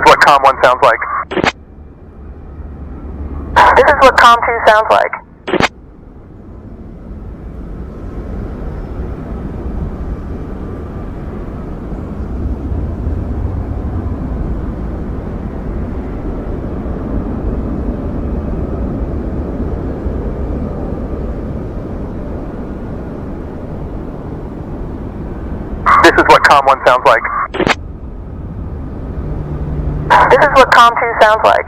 what COM 1 sounds like. This is what COM 2 sounds like. This is what COM 1 sounds like. This is what COM 2 sounds like.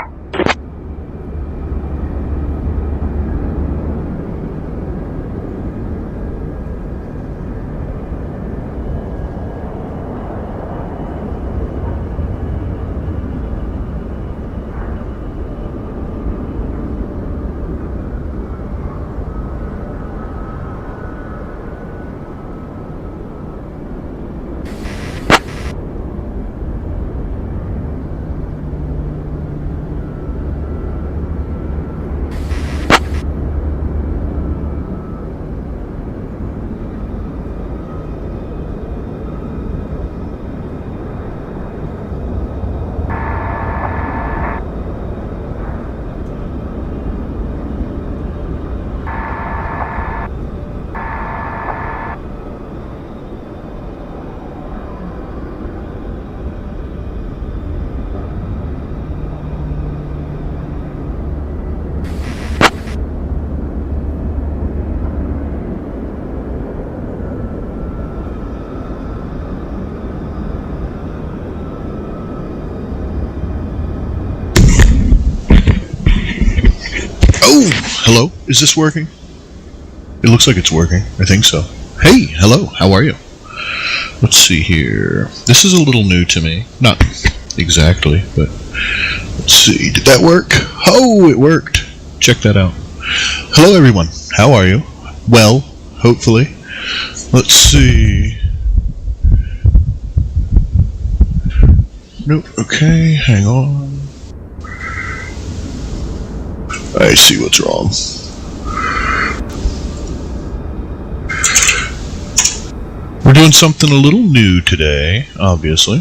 Oh, hello? Is this working? It looks like it's working. I think so. Hey, hello. How are you? Let's see here. This is a little new to me. Not exactly, but let's see. Did that work? Oh, it worked. Check that out. Hello, everyone. How are you? Well, hopefully. Let's see. Nope. Okay, hang on. I see what's wrong. We're doing something a little new today, obviously.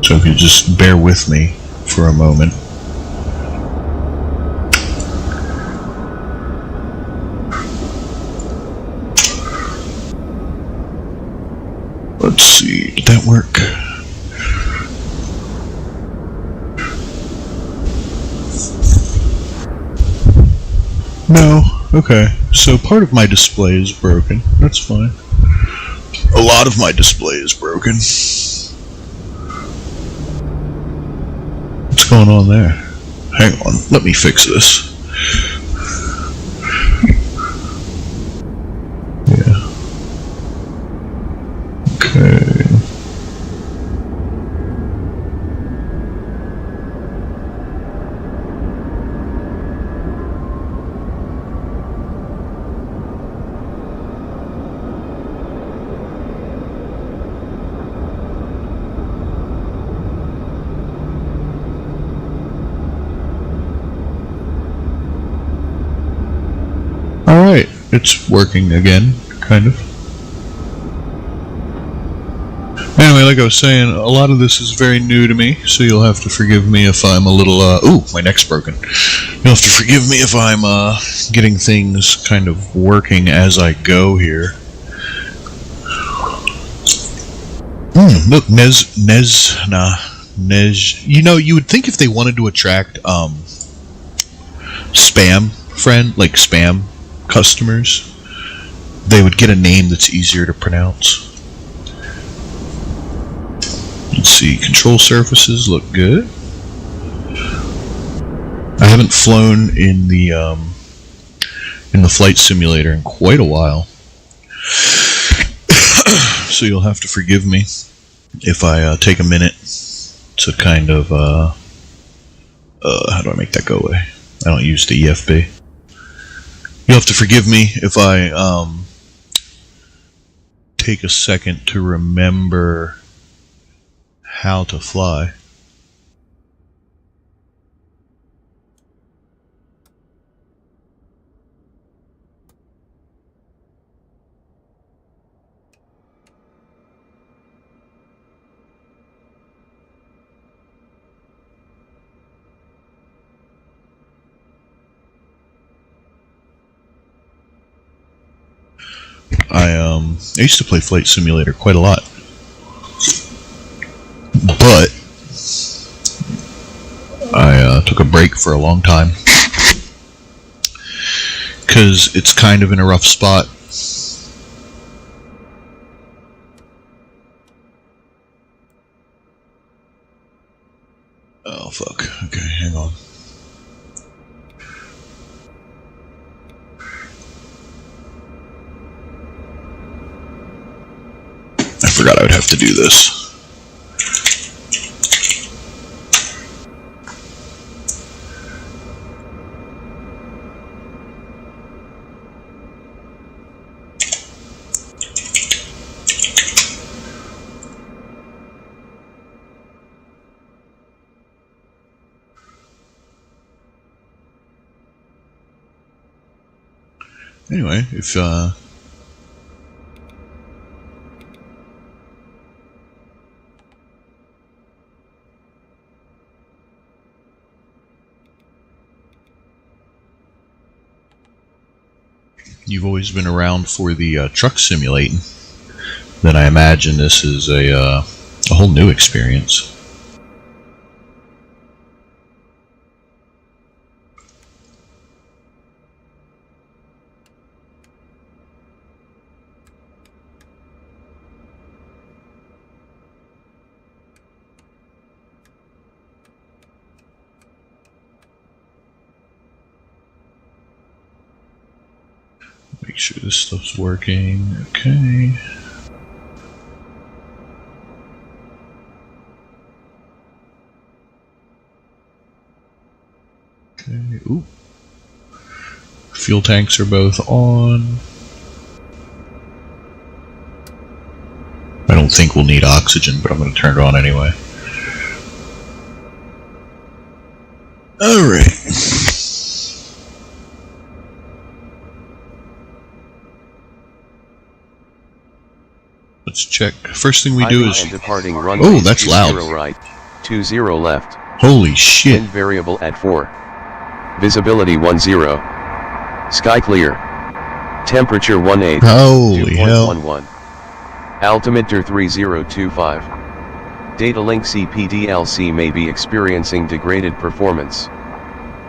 So if you just bear with me for a moment. Let's see, did that work? No. Okay. So part of my display is broken. That's fine. A lot of my display is broken. What's going on there? Hang on. Let me fix this. Yeah. Okay. Alright, it's working again, kind of. Anyway, like I was saying, a lot of this is very new to me, so you'll have to forgive me if I'm a little, ooh, my neck's broken. You'll have to forgive me if I'm, getting things kind of working as I go here. Look, you know, you would think if they wanted to attract, spam customers, they would get a name that's easier to pronounce. Let's see, control surfaces look good. I haven't flown in the flight simulator in quite a while, so you'll have to forgive me if I take a minute to kind of how do I make that go away? I don't use the EFB. You'll have to forgive me if I take a second to remember how to fly. I used to play Flight Simulator quite a lot, but I took a break for a long time because it's kind of in a rough spot. Oh fuck, okay, hang on. I forgot I would have to do this. Anyway, if you've always been around for the truck simulating, then I imagine this is a whole new experience. Make sure this stuff's working. Okay. Okay. Ooh. Fuel tanks are both on. I don't think we'll need oxygen, but I'm going to turn it on anyway. Alright. Let's check. First thing we do is... Departing runway oh, that's loud. 20 right, 20 left. Holy shit. Wind variable at 4. Visibility 10. Sky clear. Temperature 18. Holy hell. 2.11. Altimeter 3025. Data link CPDLC may be experiencing degraded performance.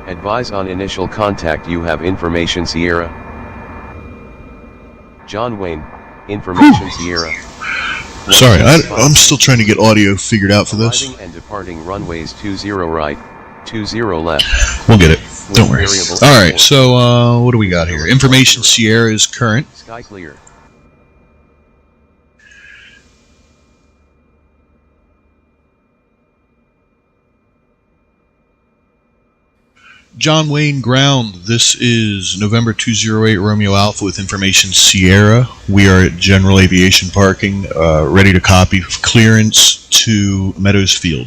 Advise on initial contact you have information Sierra. John Wayne, information Sierra. Sorry, I'm still trying to get audio figured out for this. Arriving and departing runways 20 right, 20 left. We'll get it. Don't worry. Alright, so what do we got here? Information Sierra is current. Sky clear. John Wayne ground. This is November 208 Romeo Alpha with information Sierra. We are at General Aviation Parking, ready to copy clearance to Meadows Field.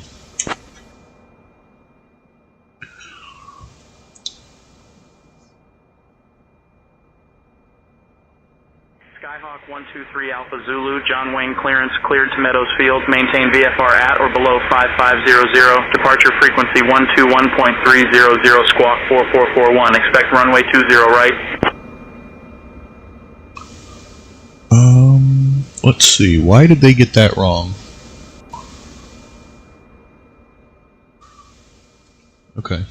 Skyhawk 123 Alpha Zulu, John Wayne clearance cleared to Meadows Field. Maintain VFR at or below 5500. Departure frequency 121.300, squawk 4441. Expect runway 20 right. Let's see. Why did they get that wrong? Okay.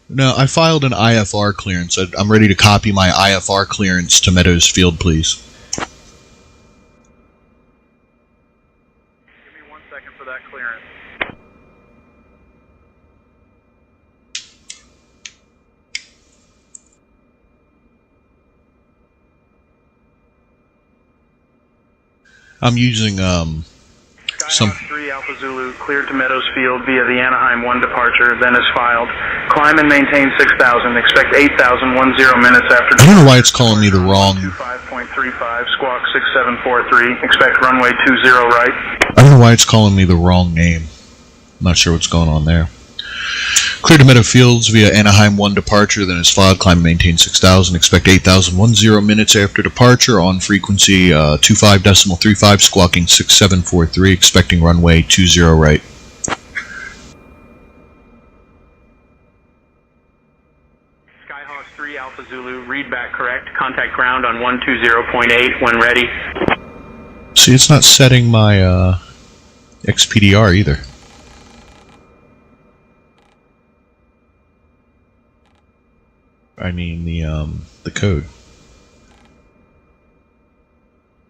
No, I filed an IFR clearance. I'm ready to copy my IFR clearance to Meadows Field, please. Give me 1 second for that clearance. I'm using some... 3 Alpha Zulu cleared to Meadows Field via the Anaheim 1 departure, then is filed. Climb and maintain 6,000. Expect 8,010 minutes after... I don't know why it's calling me the wrong... 25.35, squawk 6743. Expect runway 20 right. I don't know why it's calling me the wrong name. I'm not sure what's going on there. Clear to Meadow Fields via Anaheim 1 departure, then is filed. Climb and maintain 6,000. Expect 8,010 minutes after departure on frequency 25.35, squawking 6743. Expecting runway 20 right. Zulu, read back correct. Contact ground on 120.8 when ready. See, it's not setting my XPDR either. I mean the code.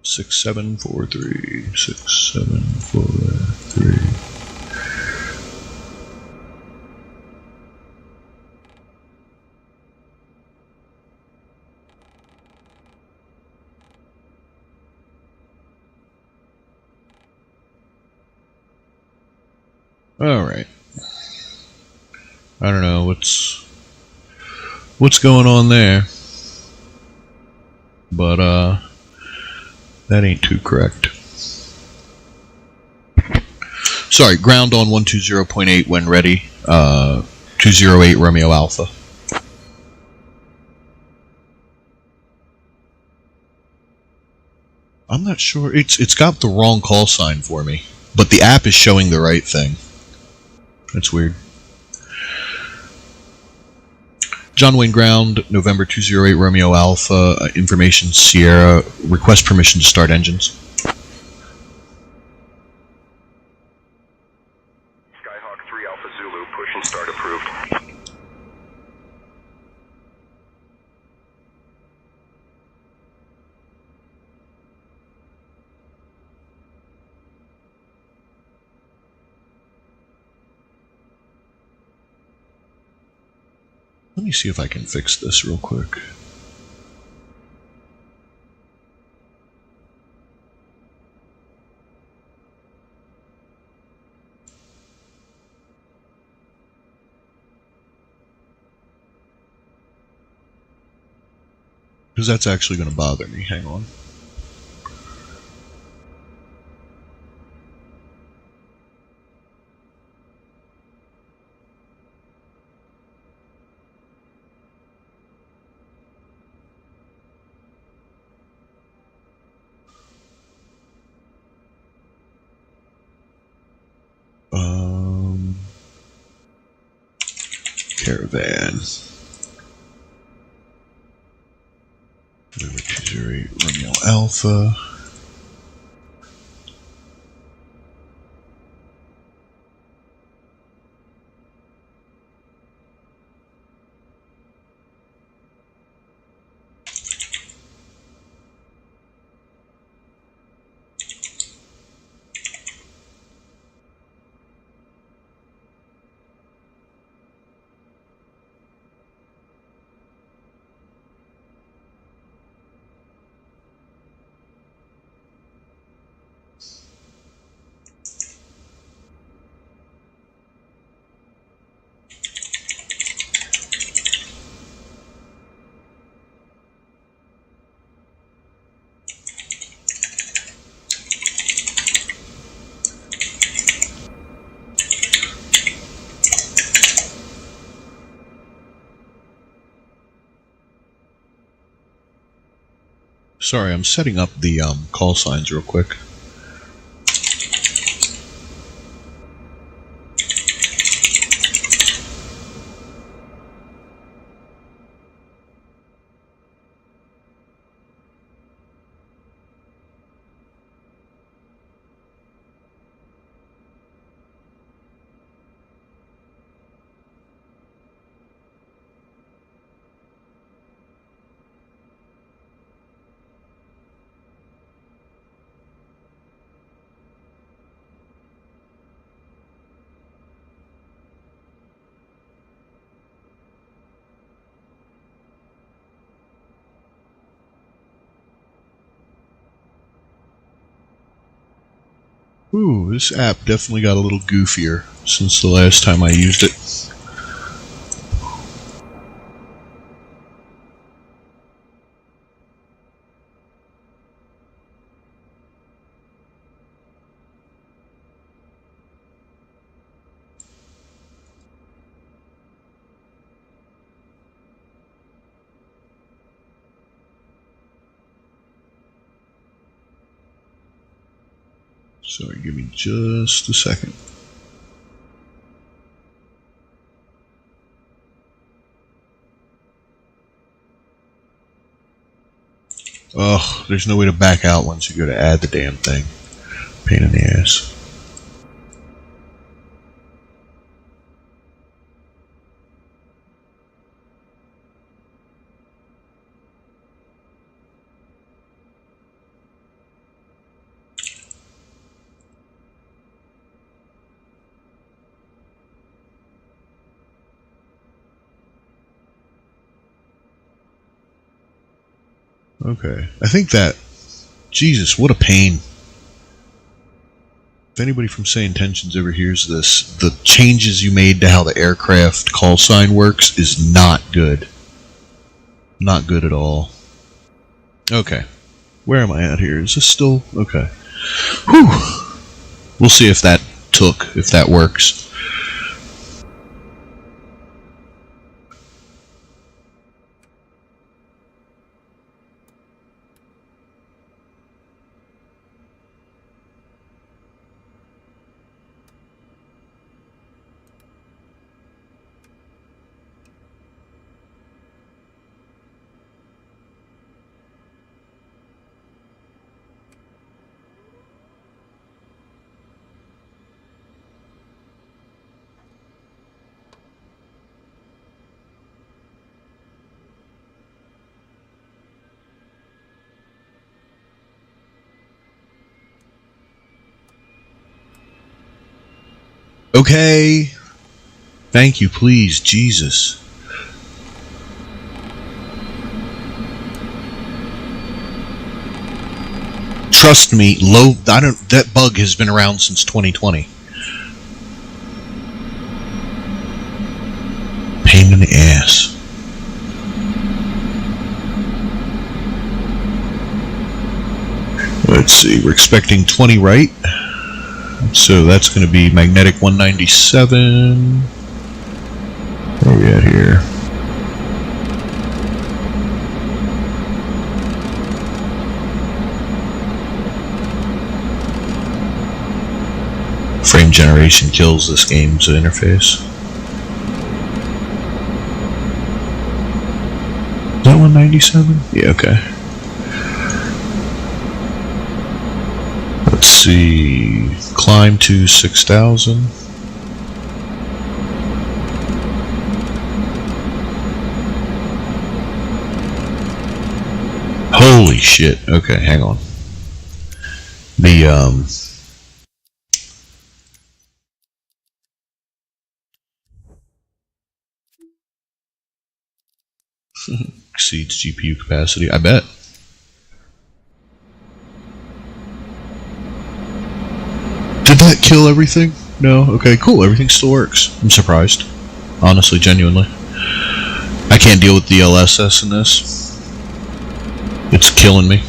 6743 6743. All right. I don't know what's going on there, but that ain't too correct. Sorry, ground on 120.8 when ready. 208 Romeo Alpha. I'm not sure. It's got the wrong call sign for me, but the app is showing the right thing. That's weird. John Wayne Ground, November 208 Romeo Alpha, information Sierra, request permission to start engines. Skyhawk 3 Alpha Zulu, push and start approved. Let me see if I can fix this real quick. Because that's actually going to bother me. Hang on. Caravan. November 208 Romeo Alpha. Sorry, I'm setting up the call signs real quick. Ooh, this app definitely got a little goofier since the last time I used it. Sorry, give me just a second. Ugh, there's no way to back out once you go to add the damn thing. Pain in the ass. Okay, I think that... Jesus, what a pain. If anybody from Say Intentions ever hears this, the changes you made to how the aircraft call sign works is not good. Not good at all. Okay, where am I at here? Is this still... Okay. Whew! We'll see if that works. Okay. Thank you, please, Jesus. Trust me, that bug has been around since 2020. Pain in the ass. Let's see, we're expecting 20 right. So that's going to be magnetic 197. Where are we at here? Frame generation kills this game's interface. Is that 197? Yeah, okay. Let's see. Climb to 6,000. Holy shit. Okay, hang on. Exceeds GPU capacity, I bet. Did that kill everything? No? Okay, cool. Everything still works. I'm surprised. Honestly, genuinely. I can't deal with the LSS in this. It's killing me.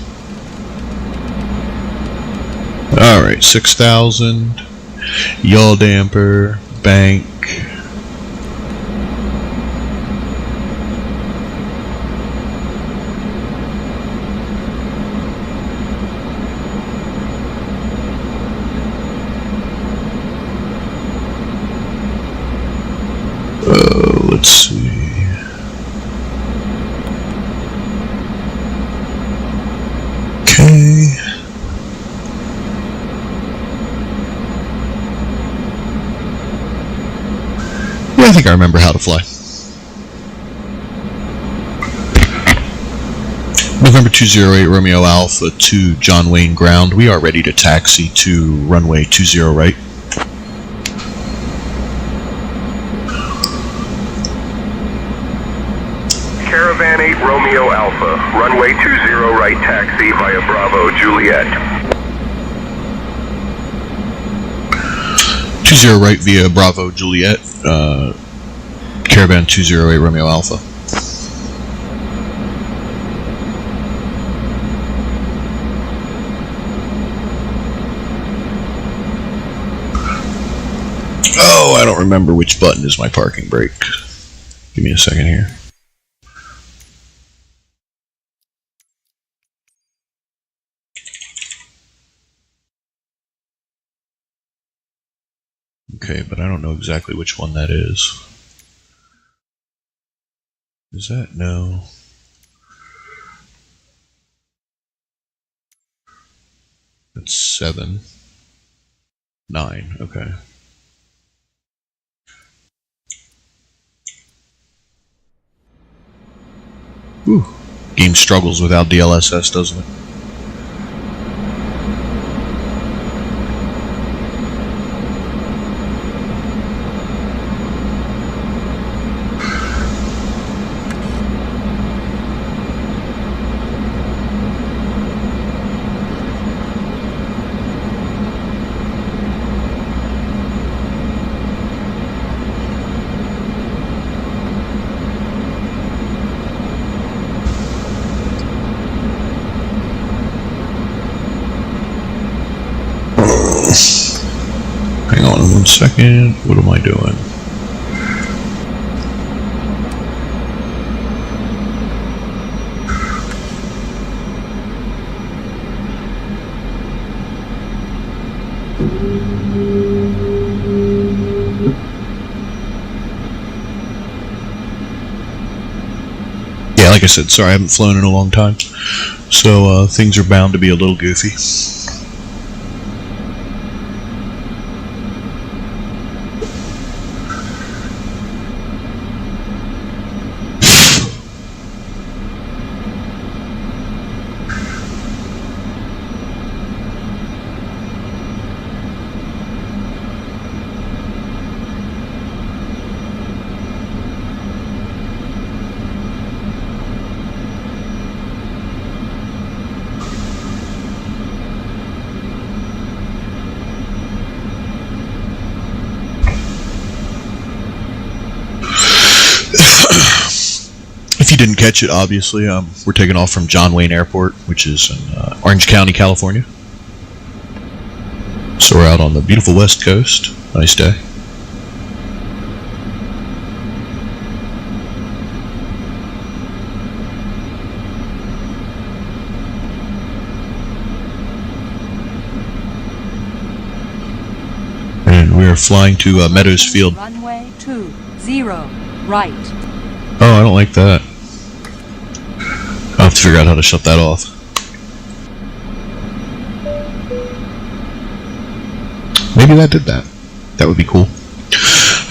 Alright, 6,000. Yaw damper. Bank. Let's see. Okay. Yeah, I think I remember how to fly. November 208 Romeo Alpha to John Wayne ground. We are ready to taxi to runway 20 right. Caravan 8 Romeo Alpha, runway 20 right taxi via Bravo Juliet. 20 right via Bravo Juliet, Caravan 208 Romeo Alpha. Oh, I don't remember which button is my parking brake. Give me a second here. Okay, but I don't know exactly which one that is. Is that? No. That's 7, 9. Okay. Whew. Game struggles without DLSS, doesn't it? Hang on 1 second. What am I doing? Yeah, like I said, sorry, I haven't flown in a long time, so things are bound to be a little goofy. If you didn't catch it, obviously, we're taking off from John Wayne Airport, which is in Orange County, California. So we're out on the beautiful West Coast. Nice day. And we are flying to Meadows Field. Runway 20, right. Oh, I don't like that. I'll have to figure out how to shut that off. Maybe that did that. That would be cool.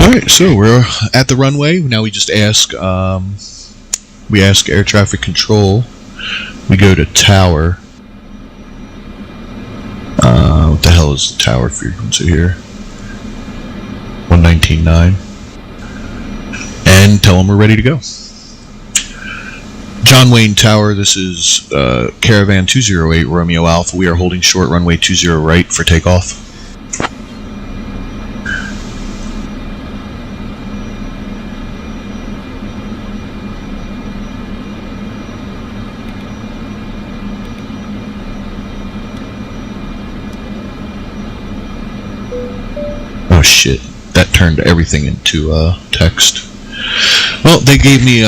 Alright, so we're at the runway. Now we just ask, we ask air traffic control. We go to tower. What the hell is the tower frequency here? 119.9. And tell them we're ready to go. John Wayne Tower, this is Caravan 208 Romeo Alpha. We are holding short runway 20 right for takeoff. Oh shit, that turned everything into text. Well, they gave me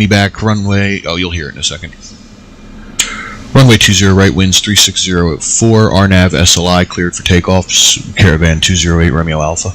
back runway. Oh, you'll hear it in a second. Runway 20 right, winds 360 at 4. RNAV SLI cleared for takeoff. Caravan 208 Romeo Alpha.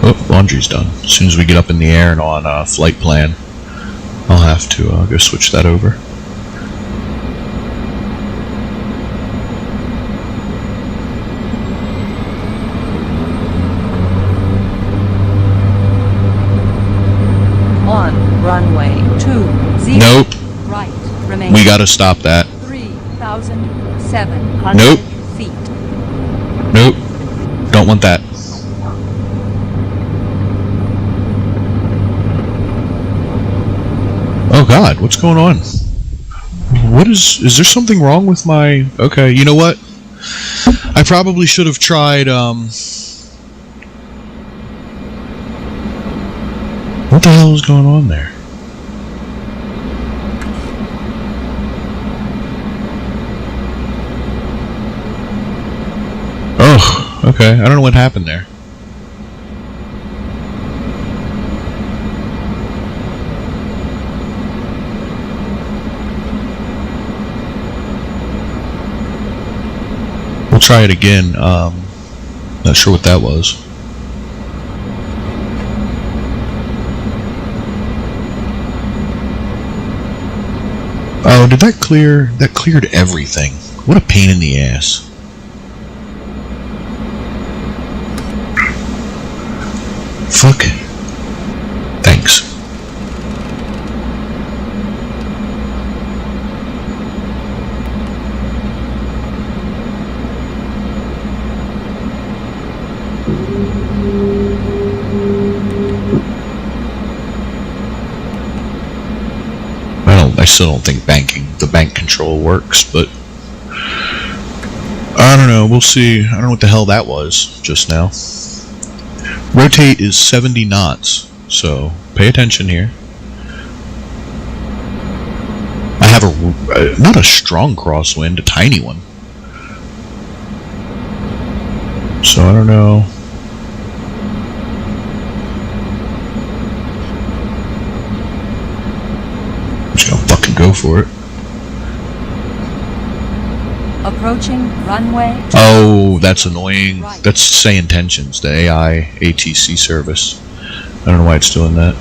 Oh, laundry's done. As soon as we get up in the air and on flight plan, I'll have to go switch that over. On runway 20, Nope. right. Remain We gotta stop that. 3,700 Nope. feet. Nope. Don't want that. Oh god, what's going on? What is there something wrong with my... Okay, you know what? I probably should have tried, What the hell is going on there? Okay, I don't know what happened there. We'll try it again. Not sure what that was. Oh, did that clear? That cleared everything. What a pain in the ass. Fuck. Thanks. I still don't think the bank control works, but I don't know. We'll see. I don't know what the hell that was just now. Rotate is 70 knots, so pay attention here. I have a not a strong crosswind, a tiny one. So I don't know. I'm just gonna fucking go for it. Approaching runway. Oh, that's annoying. That's Say Intentions, the AI ATC service. I don't know why it's doing that.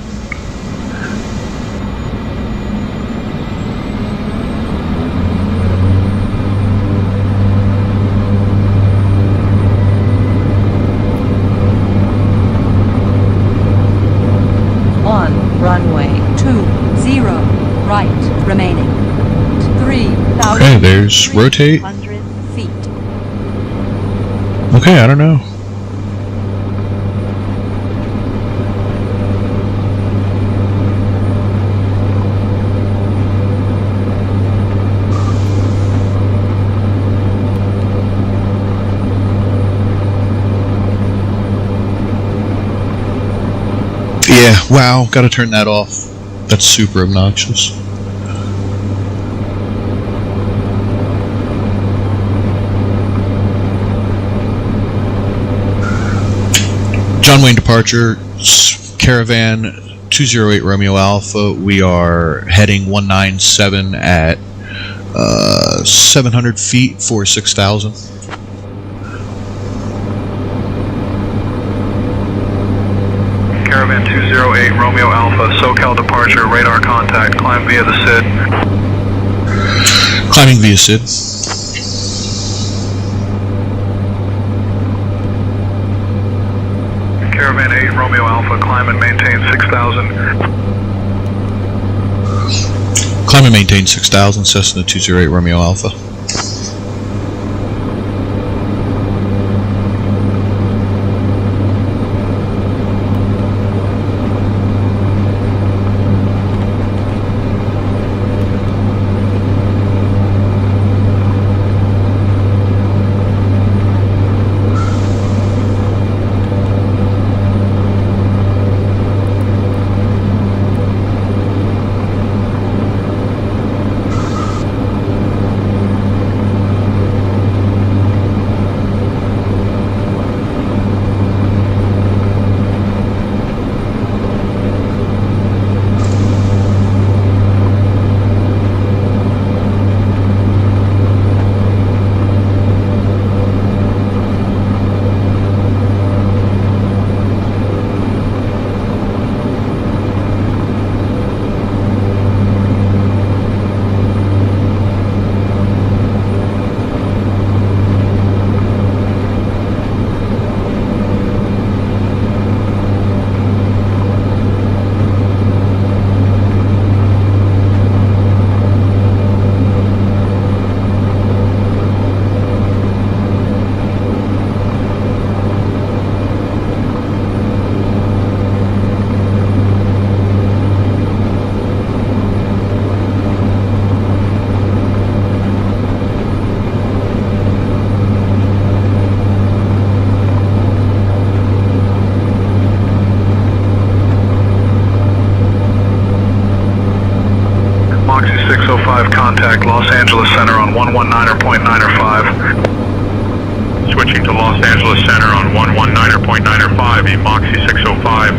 On runway 20 right remaining. 3,000. Okay, there's rotate. 300 feet. Okay, I don't know. Yeah, wow, gotta turn that off. That's super obnoxious. John Wayne departure, caravan 208 Romeo Alpha. We are heading 197 at 700 feet for 6,000. Caravan 208 Romeo Alpha, SoCal departure, radar contact, climb via the SID. Climbing via SID. Caravan 8 Romeo Alpha, climb and maintain 6,000. Climb and maintain 6,000, Cessna 208 Romeo Alpha. Moxie 605, contact Los Angeles Center on 119 or .9 or 5. Switching to Los Angeles Center on 119.905, Moxie 605.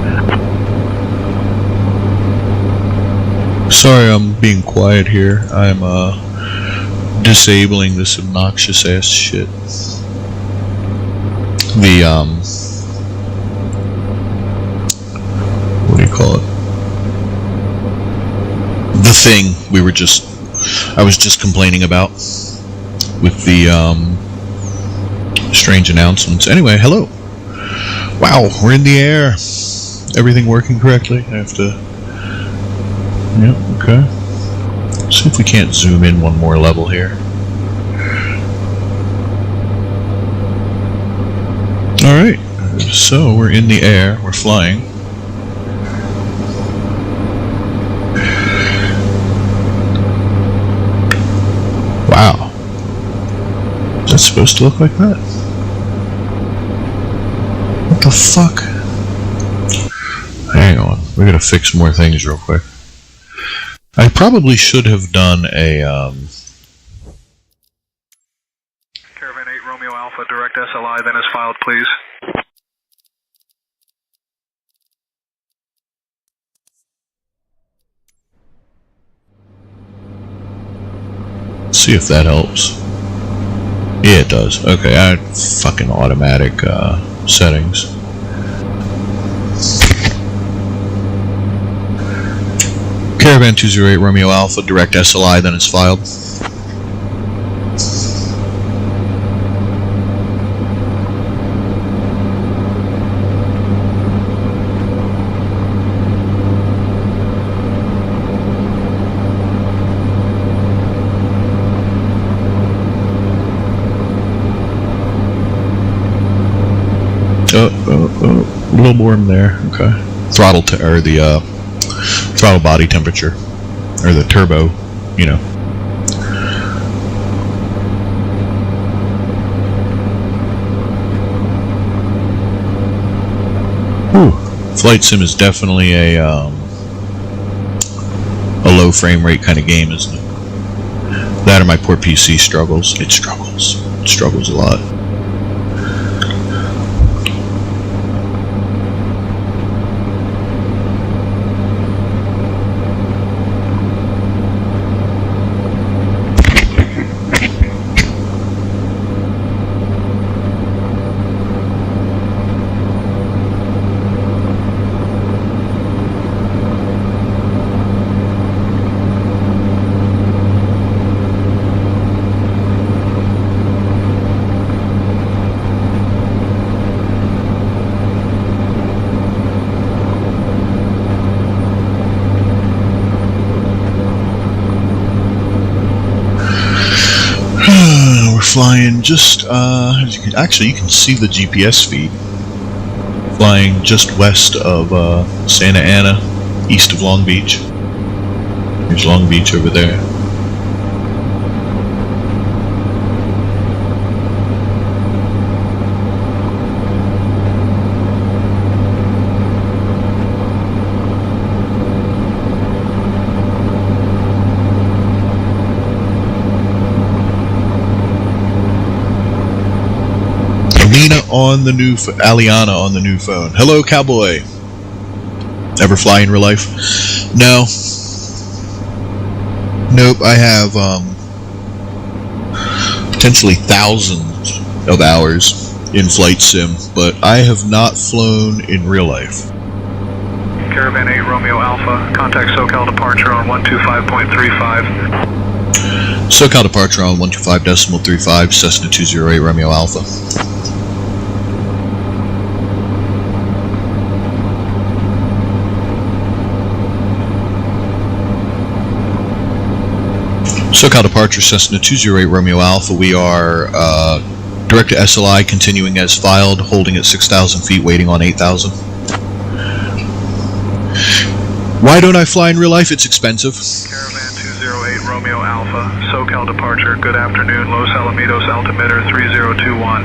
Sorry, I'm being quiet here. I'm disabling this obnoxious ass shit. The what do you call it? The thing I was just complaining about with the strange announcements. Anyway, hello. Wow, we're in the air. Everything working correctly? I have to. Yep, okay. Let's see if we can't zoom in one more level here. Alright, so we're in the air, we're flying. Wow. Is that supposed to look like that? What the fuck? Hang on, we gotta fix more things real quick. I probably should have done a, Caravan 8 Romeo Alpha, direct SLI, then is filed, please. let's see if that helps. Yeah, it does. Okay, I had fucking automatic settings. Caravan 208 Romeo Alpha, direct SLI, then is filed. A little warm there. Okay. Throttle or the throttle body temperature, or the turbo, you know. Whew. Flight sim is definitely a low frame rate kind of game, isn't it? That or my poor PC struggles. It struggles. It struggles a lot. Flying just, actually you can see the GPS feed. Flying just west of Santa Ana, east of Long Beach. There's Long Beach over there. Aliana on the new phone. Hello, cowboy. Ever fly in real life? No. Nope, I have potentially thousands of hours in flight sim, but I have not flown in real life. Caravan 8 Romeo Alpha, contact SoCal departure on 125.35. SoCal departure on 125.35, Cessna 208 Romeo Alpha. SoCal departure, Cessna 208 Romeo Alpha. We are direct to SLI, continuing as filed, holding at 6,000 feet, waiting on 8,000. Why don't I fly in real life? It's expensive. Caravan 208 Romeo Alpha, SoCal departure, good afternoon, Los Alamitos altimeter 3021.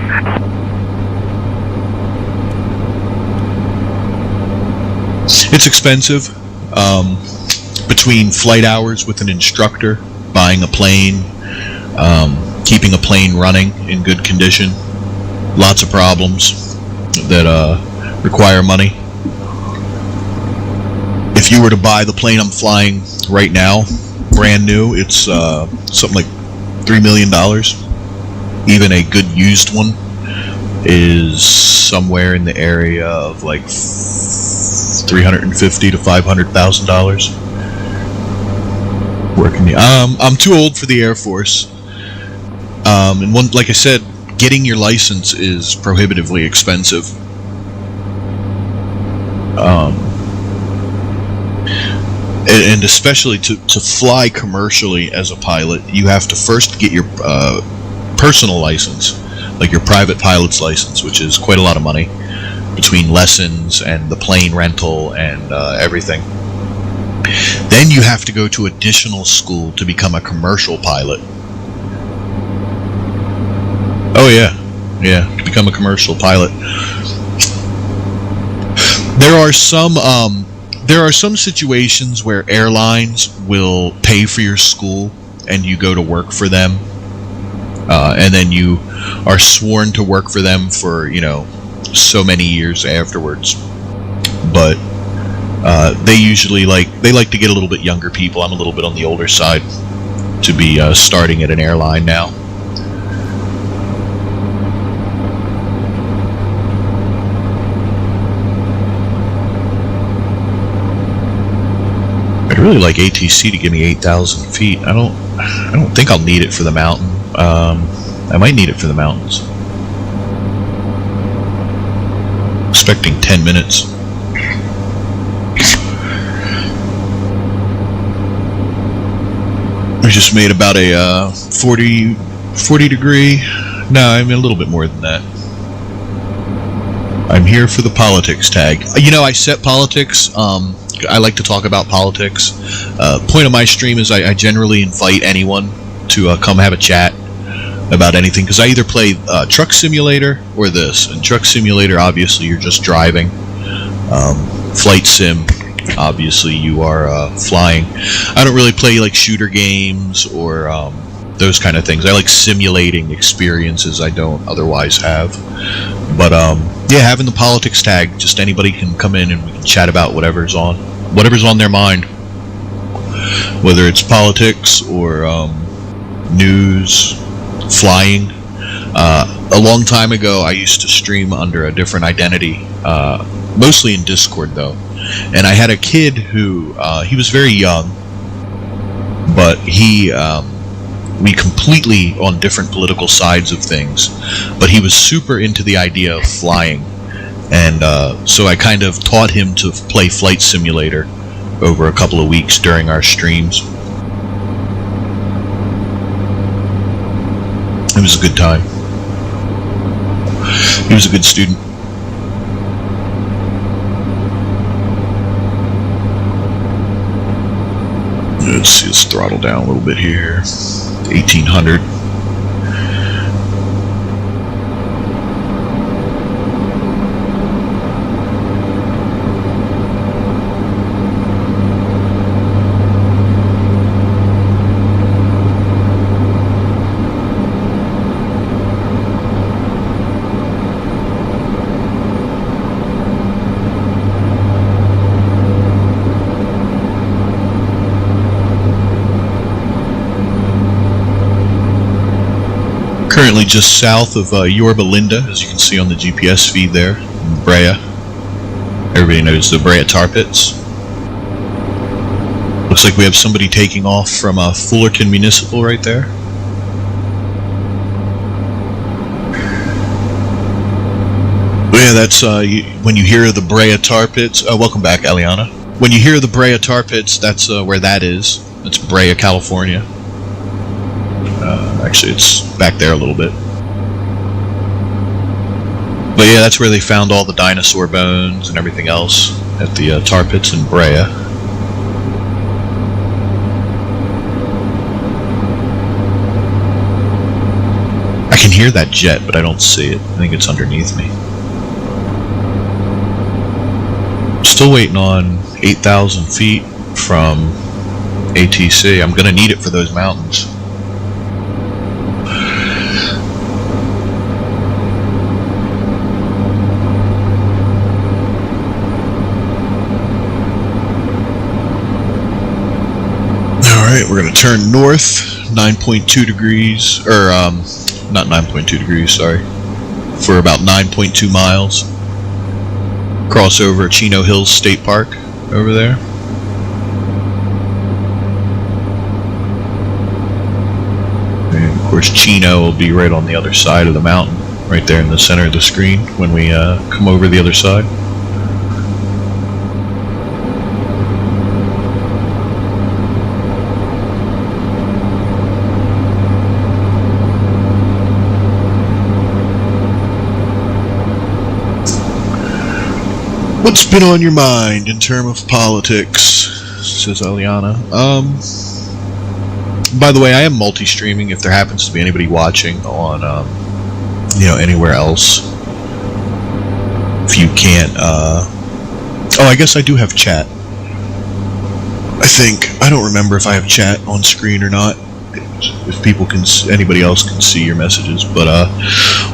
It's expensive. Between flight hours with an instructor, buying a plane, keeping a plane running in good condition, lots of problems that require money. If you were to buy the plane I'm flying right now, brand new, it's something like $3 million. Even a good used one is somewhere in the area of like $350,000 to $500,000. I'm too old for the Air Force, and like I said, getting your license is prohibitively expensive. And especially to fly commercially as a pilot, you have to first get your personal license, like your private pilot's license, which is quite a lot of money between lessons and the plane rental and everything. Then you have to go to additional school to become a commercial pilot. Oh yeah, to become a commercial pilot. There are some situations where airlines will pay for your school and you go to work for them, and then you are sworn to work for them for so many years afterwards. But they usually like to get a little bit younger people. I'm a little bit on the older side to be starting at an airline now. I'd really like ATC to give me 8,000 feet. I don't think I'll need it for the mountain. I might need it for the mountains. Expecting 10 minutes. I just made about a 40 degree. No, I mean a little bit more than that. I'm here for the politics tag. I set politics. I like to talk about politics. Point of my stream is I generally invite anyone to come have a chat about anything, because I either play Truck Simulator or this. And Truck Simulator, obviously, you're just driving. Flight Sim, obviously, you are flying. I don't really play like shooter games or those kind of things. I like simulating experiences I don't otherwise have. But yeah, having the politics tag, just anybody can come in and we can chat about whatever's on their mind, whether it's politics or news, flying. A long time ago, I used to stream under a different identity, mostly in Discord though, and I had a kid who he was very young, but we completely on different political sides of things, but he was super into the idea of flying, and so I kind of taught him to play Flight Simulator over a couple of weeks during our streams. It was a good time. He was a good student. Let's see, let's throttle down a little bit here. 1800. Currently just south of Yorba Linda, as you can see on the GPS feed there, in Brea. Everybody knows the Brea tar pits. Looks like we have somebody taking off from Fullerton Municipal right there. But yeah, that's when you hear the Brea tar pits. Welcome back, Aliana. When you hear the Brea tar pits, that's where that is. It's Brea, California. Actually, it's back there a little bit. But yeah, that's where they found all the dinosaur bones and everything else at the tar pits in Brea. I can hear that jet, but I don't see it. I think it's underneath me. Still waiting on 8,000 feet from ATC. I'm going to need it for those mountains. Alright, we're going to turn north, 9.2 degrees, or, not 9.2 degrees, sorry, for about 9.2 miles. Cross over Chino Hills State Park over there. And of course, Chino will be right on the other side of the mountain, right there in the center of the screen when we come over the other side. What's been on your mind in terms of politics? Says Eliana. By the way, I am multi-streaming if there happens to be anybody watching on, anywhere else. If you can't, oh, I guess I do have chat. I think. I don't remember if I have chat on screen or not. If people can, anybody else can see your messages. But,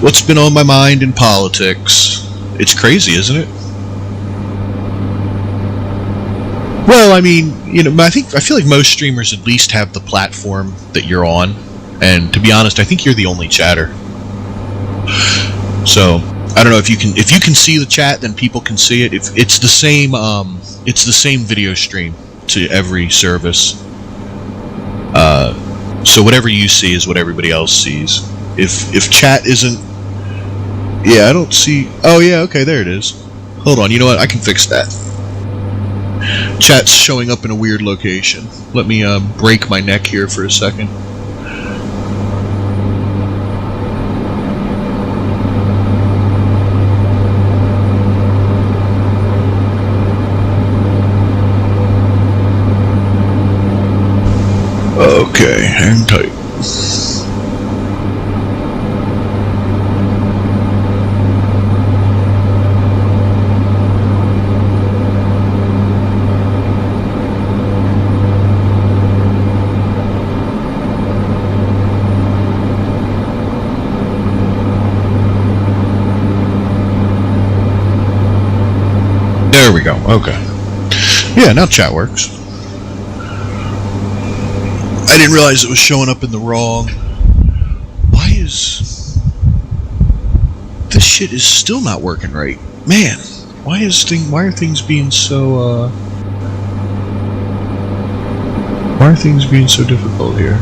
what's been on my mind in politics? It's crazy, isn't it? Well, I mean, I feel like most streamers at least have the platform that you're on, and to be honest, I think you're the only chatter. So I don't know if you can see the chat, then people can see it. If it's the same video stream to every service. So whatever you see is what everybody else sees. If chat isn't, yeah, I don't see. Oh yeah, okay, there it is. Hold on, you know what? I can fix that. Chat's showing up in a weird location. Let me break my neck here for a second. Okay, hang tight. There we go. Okay. Yeah, now chat works. I didn't realize it was showing up in the wrong. Why is this shit is still not working right? Man, why are things being so why are things being so difficult here?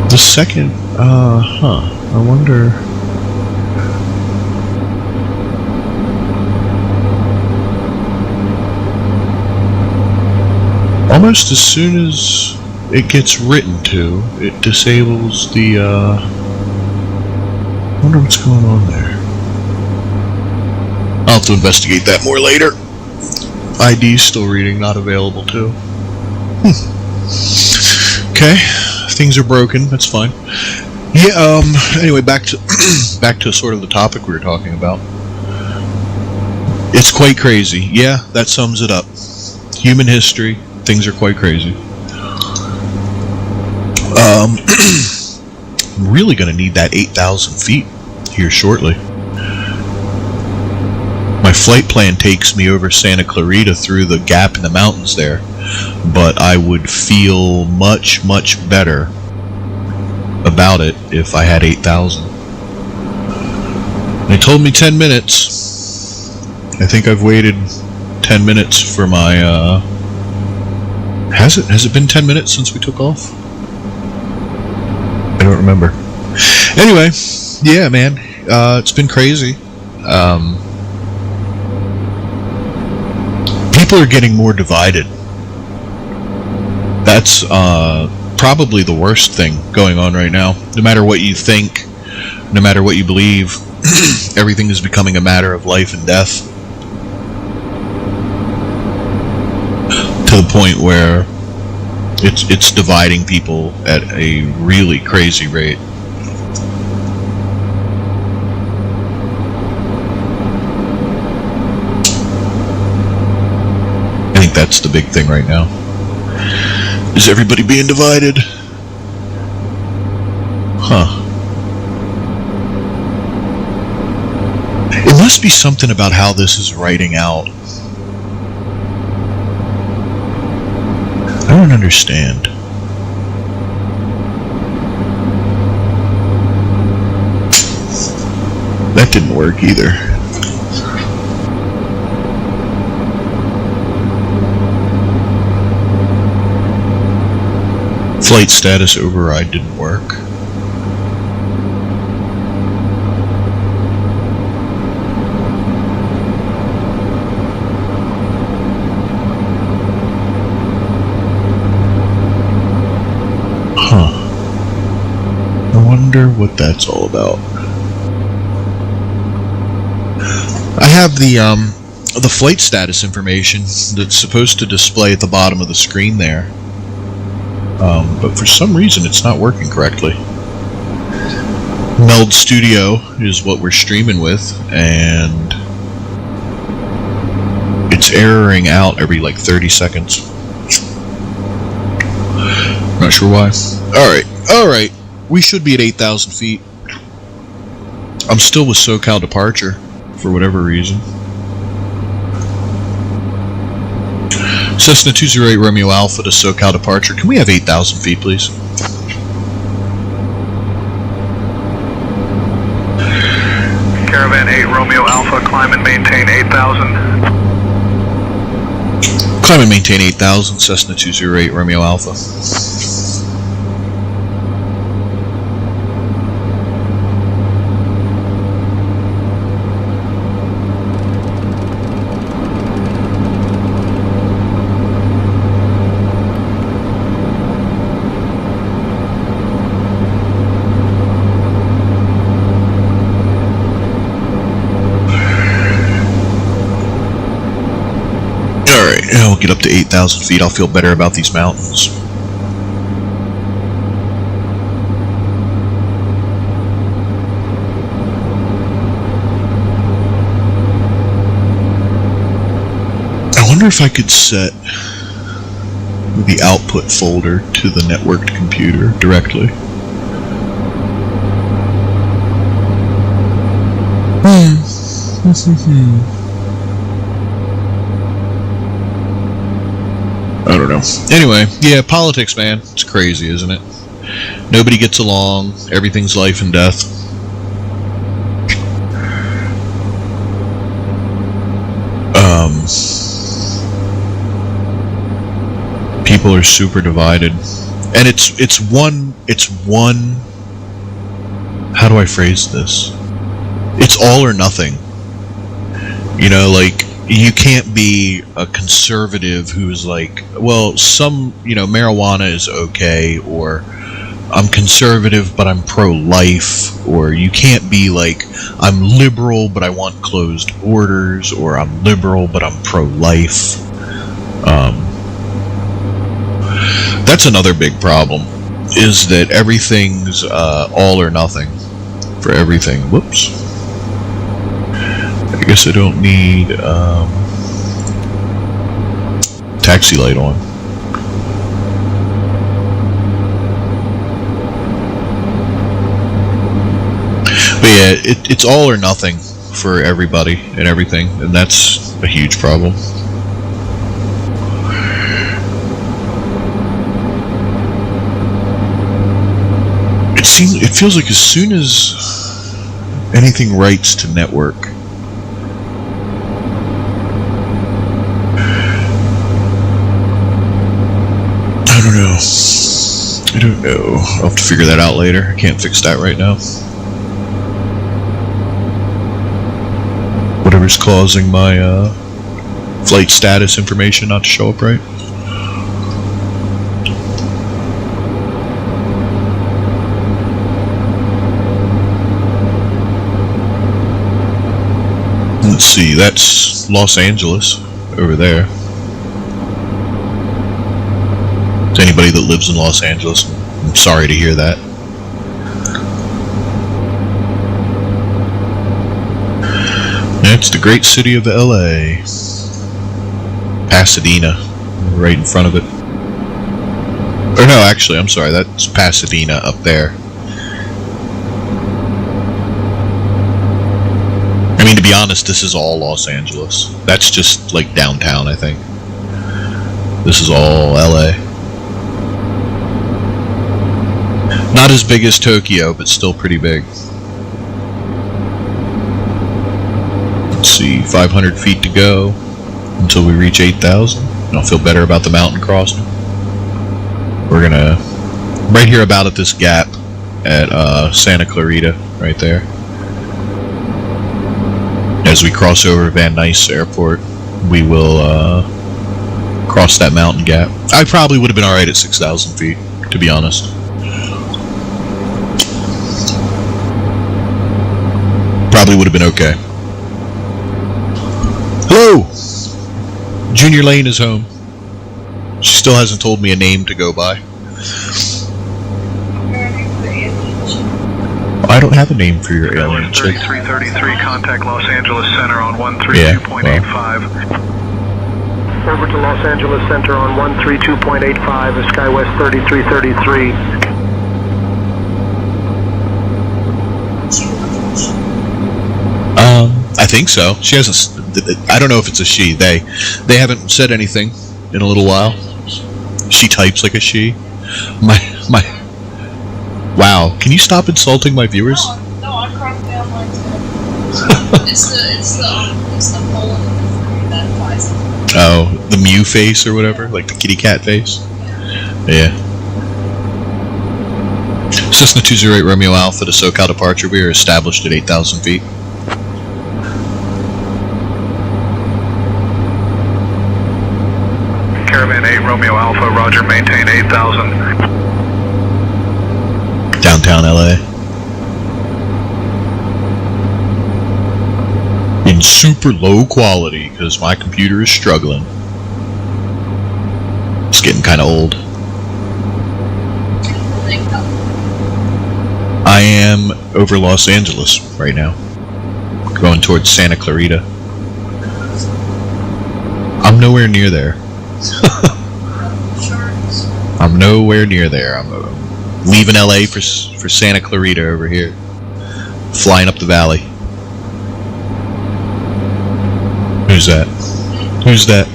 The second, I wonder. Almost as soon as it gets written to, it disables the, I wonder what's going on there. I'll have to investigate that more later. ID still reading, not available too. Okay. Things are broken. That's fine. Yeah. Anyway, back to sort of the topic we were talking about. It's quite crazy. Yeah, that sums it up. Human history. Things are quite crazy. I'm really going to need that 8,000 feet here shortly. My flight plan takes me over Santa Clarita through the gap in the mountains there. But I would feel much, much better about it if I had 8,000. They told me 10 minutes. I think I've waited 10 minutes for my, Has it been 10 minutes since we took off? I don't remember. Anyway, yeah, man. It's been crazy. People are getting more divided. That's probably the worst thing going on right now. No matter what you think, no matter what you believe, everything is becoming a matter of life and death. To the point where it's dividing people at a really crazy rate. I think that's the big thing right now. Is everybody being divided? Huh. It must be something about how this is writing out. I don't understand. That didn't work either. Flight status override didn't work. Huh. I wonder what that's all about. I have the flight status information that's supposed to display at the bottom of the screen there. But for some reason it's not working correctly. Meld Studio is what we're streaming with, and it's erroring out every like 30 seconds. Not sure why. Alright. We should be at 8,000 feet. I'm still with SoCal departure, for whatever reason. Cessna 208 Romeo Alpha to SoCal departure. Can we have 8,000 feet, please? Caravan 8 Romeo Alpha, climb and maintain 8,000. Climb and maintain 8,000, Cessna 208 Romeo Alpha. We'll get up to 8,000 feet. I'll feel better about these mountains. I wonder if I could set the output folder to the networked computer directly. I don't know. Anyway, yeah, politics, man. It's crazy, isn't it? Nobody gets along. Everything's life and death. People are super divided. And it's one how do I phrase this? It's all or nothing. You know, like, you can't be a conservative who's like, well, marijuana is okay, or I'm conservative but I'm pro-life, or you can't be like, I'm liberal but I want closed borders, or I'm liberal but I'm pro-life. That's another big problem, is that everything's all or nothing for everything. Whoops. I guess I don't need taxi light on. But yeah, it's all or nothing for everybody and everything, and that's a huge problem. It feels like as soon as anything writes to network, I don't know. I'll have to figure that out later. I can't fix that right now. Whatever's causing my flight status information not to show up right. Let's see, that's Los Angeles over there. To anybody that lives in Los Angeles, I'm sorry to hear that. It's the great city of LA. Pasadena, right in front of it. Or no, actually, I'm sorry, that's Pasadena up there. I mean, to be honest, this is all Los Angeles. That's just like downtown, I think. This is all LA. Not as big as Tokyo, but still pretty big. Let's see, 500 feet to go until we reach 8,000. And I'll feel better about the mountain crossing. We're gonna, right here about at this gap at Santa Clarita, right there. As we cross over Van Nuys Airport, we will cross that mountain gap. I probably would have been alright at 6,000 feet, to be honest. Probably would have been okay. Hello! Junior Lane is home. She still hasn't told me a name to go by. I don't have a name for your alien chick. 3333, contact Los Angeles Center on 132.85. Over to Los Angeles Center on 132.85, SkyWest 3333. I think so. She hasn't. I don't know if it's a she. They haven't said anything in a little while. She types like a she. My. Wow. Can you stop insulting my viewers? No, I'm correctly online too. it's the poll that applies. Oh, the Mew face or whatever, like the kitty cat face. Yeah. Cessna 208 Romeo Alpha to SoCal departure. We are established at 8,000 feet. Caravan 8 Romeo Alpha, roger, maintain 8,000. Downtown LA. In super low quality because my computer is struggling. It's getting kind of old. I am over Los Angeles right now, going towards Santa Clarita. I'm nowhere near there. I'm nowhere near there. I'm leaving LA for Santa Clarita over here. Flying up the valley. Who's that? Who's that?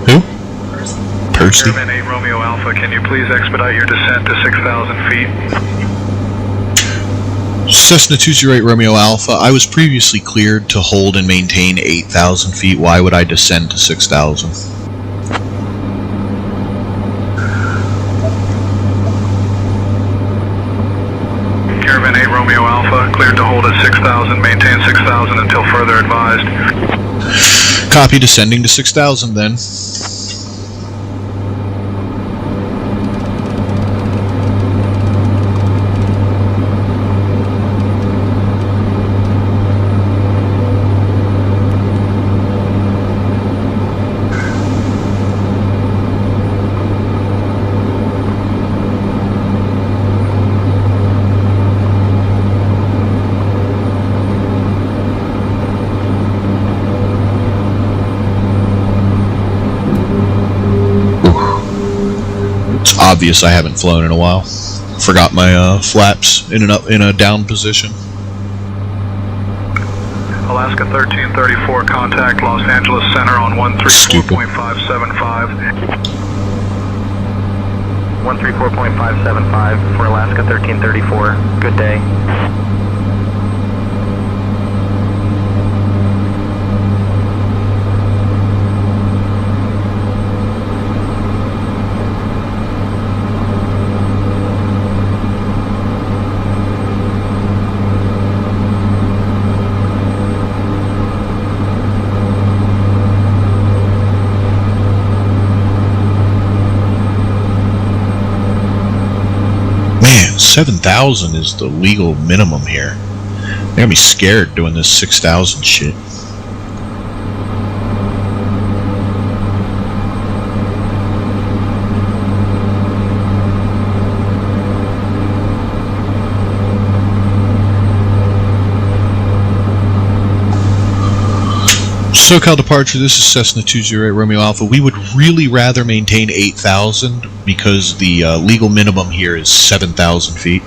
Who? Percy? Caravan 8 Romeo Alpha, can you please expedite your descent to 6,000 feet? Cessna 208 Romeo Alpha, I was previously cleared to hold and maintain 8,000 feet. Why would I descend to 6,000? Caravan 8 Romeo Alpha, cleared to hold at 6,000, maintain 6,000 until further advised. Copy, descending to 6,000 then. Obvious I haven't flown in a while. Forgot my flaps in a down position. Alaska 1334, contact Los Angeles Center on 134.575. 134.575 for Alaska 1334. Good day. Man, 7,000 is the legal minimum here. They're gonna be scared doing this 6,000 shit. SoCal departure, this is Cessna 208 Romeo Alpha. We would really rather maintain 8,000 because the legal minimum here is 7,000 feet.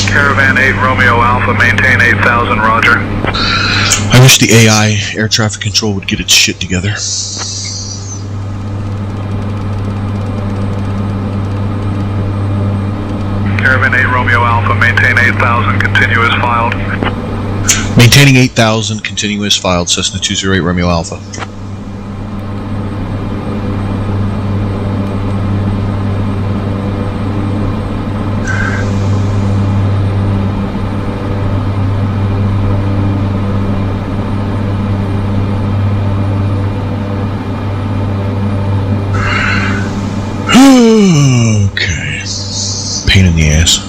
Caravan 8 Romeo Alpha, maintain 8,000, roger. I wish the AI air traffic control would get its shit together. Caravan 8 Romeo Alpha, maintain 8,000, continuous filed. Maintaining 8,000, continuous filed, Cessna 208 Romeo Alpha. Okay. Pain in the ass.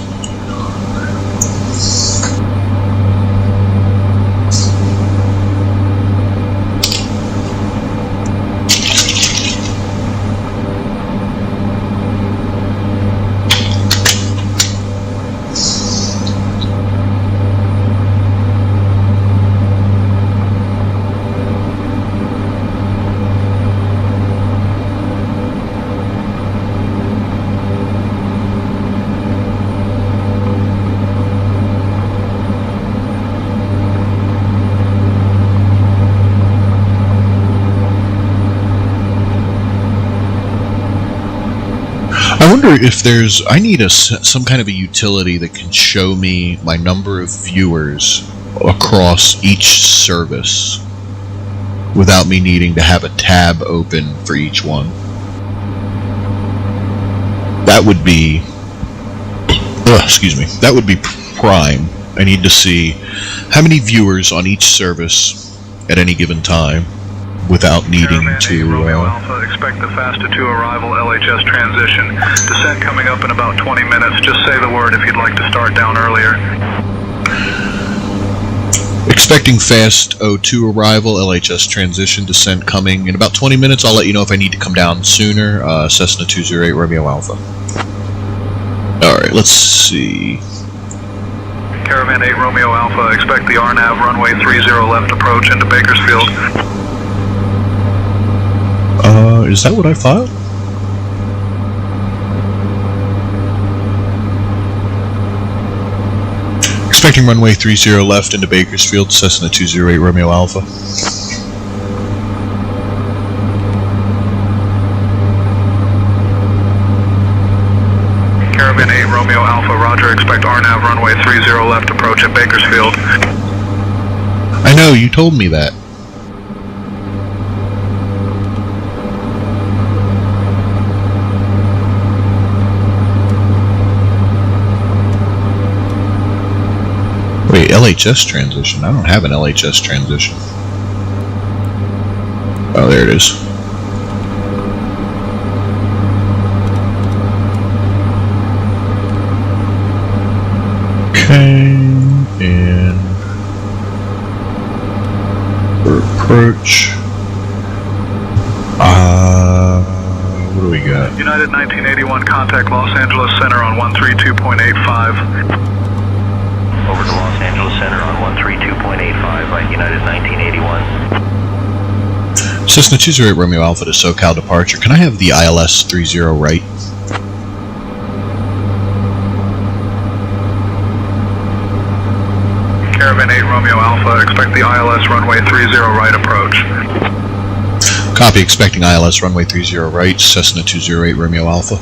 I wonder if there's... I need some kind of a utility that can show me my number of viewers across each service without me needing to have a tab open for each one. That would be... excuse me. That would be prime. I need to see how many viewers on each service at any given time without needing to... Romeo Alpha, expect the fast to arrival LHS transition. Descent coming up in about 20 minutes. Just say the word if you'd like to start down earlier. Expecting fast 02 arrival, LHS transition, descent coming in about 20 minutes. I'll let you know if I need to come down sooner. Cessna 208 Romeo Alpha. Alright, let's see. Caravan 8 Romeo Alpha, expect the RNAV runway 30 left approach into Bakersfield. Is that what I filed? Expecting runway 30 left into Bakersfield, Cessna 208 Romeo Alpha. Caravan 8 Romeo Alpha, roger, expect RNAV runway 30 left approach at Bakersfield. I know, you told me that. Wait, LHS transition? I don't have an LHS transition. Oh, there it is. Okay, and for approach. What do we got? United 1981, contact Los Angeles Center on 132.85. Over to Los Angeles Center on 132.85 by United 1981. Cessna 208 Romeo Alpha to SoCal departure. Can I have the ILS 30 right? Caravan 8 Romeo Alpha, expect the ILS runway 30 right approach. Copy, expecting ILS runway 30 right, Cessna 208 Romeo Alpha.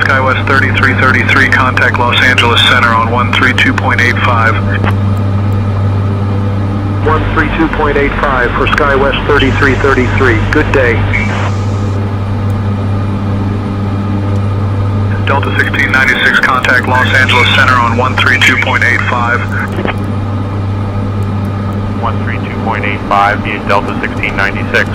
SkyWest 3333, contact Los Angeles Center on 132.85. 132.85 for SkyWest 3333. Good day. Delta 1696, contact Los Angeles Center on 132.85. 132.85, via Delta 1696.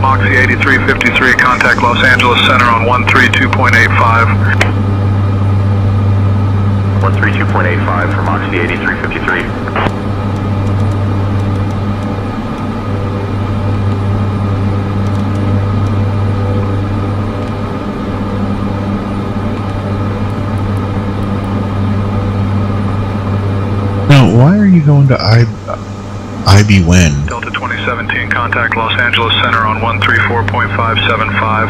Moxie 8353, contact Los Angeles Center on 132.85. 132.85 for Moxie 8353. Now, why are you going to IB when? Delta 2017, contact Los Angeles Center on 134.575.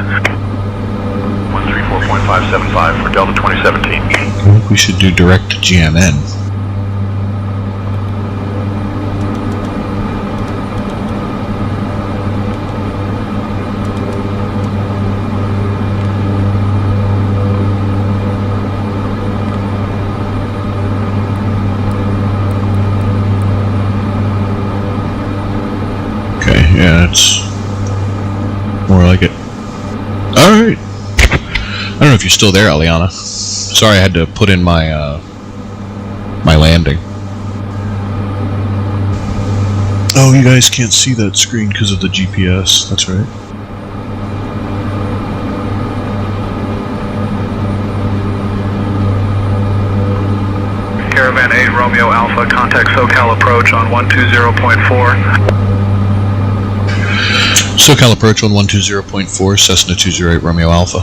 134.575 for Delta 2017. I think we should do direct to GMN. Okay, yeah, that's more like it. Alright. I don't know if you're still there, Aliana. Sorry, I had to put in my my landing. Oh, you guys can't see that screen because of the GPS. That's right. Caravan 8 Romeo Alpha, contact SoCal approach on 120.4. SoCal approach on 120.4, Cessna 208 Romeo Alpha.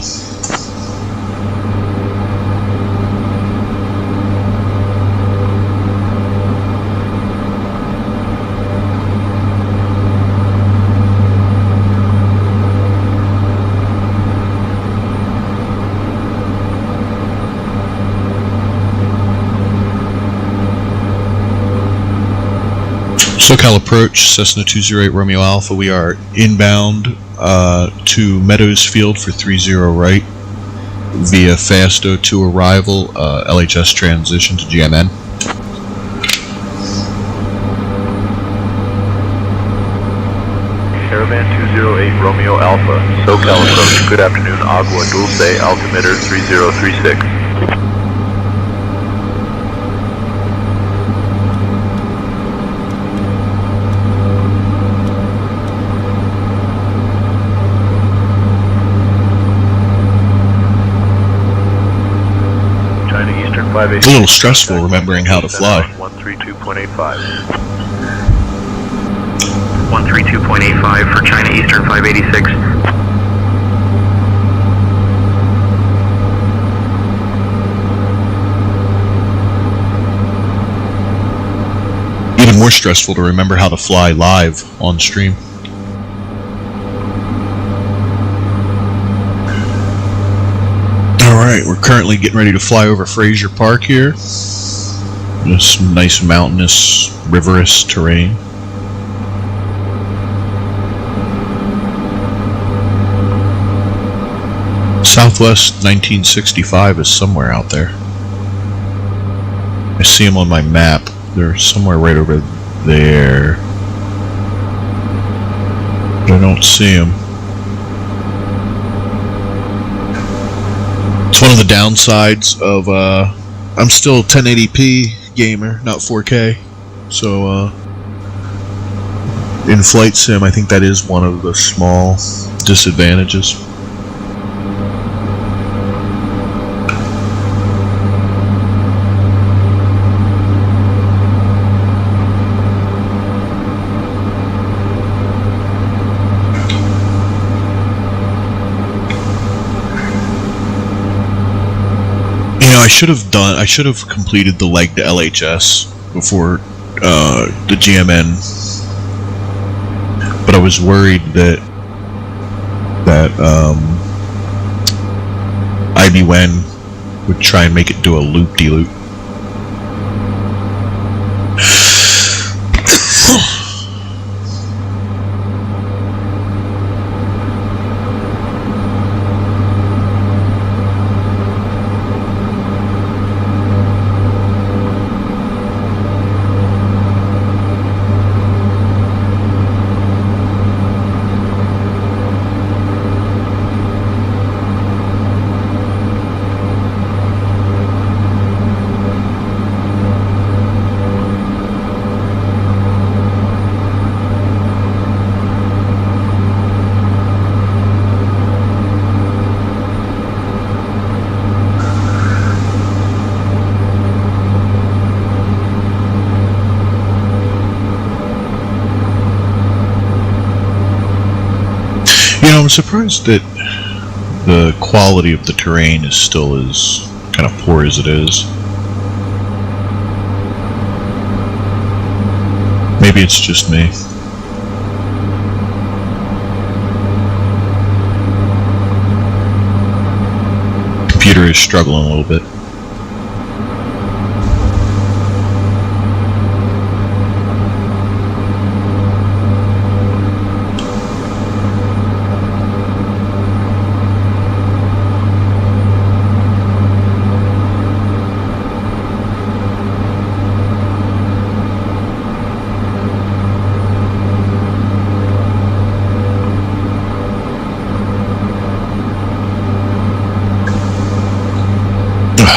SoCal approach, Cessna 208 Romeo Alpha. We are inbound to Meadows Field for 30 right via Fasto to arrival, LHS transition to GMN. Caravan 208 Romeo Alpha, SoCal approach. Good afternoon, Agua Dulce, altimeter 3036. It's a little stressful remembering how to fly. 132.85. 132.85 for China Eastern 586. Even more stressful to remember how to fly live on stream. Alright, we're currently getting ready to fly over Fraser Park here. This nice mountainous, riverous terrain. Southwest 1965 is somewhere out there. I see them on my map. They're somewhere right over there. But I don't see them. It's one of the downsides of, I'm still 1080p gamer, not 4K. So, in Flight Sim, I think that is one of the small disadvantages. I should have completed the leg to LHS before the GMN, but I was worried that IBWEN would try and make it do a loop-de-loop. I'm surprised that the quality of the terrain is still as kind of poor as it is. Maybe it's just me. Computer is struggling a little bit.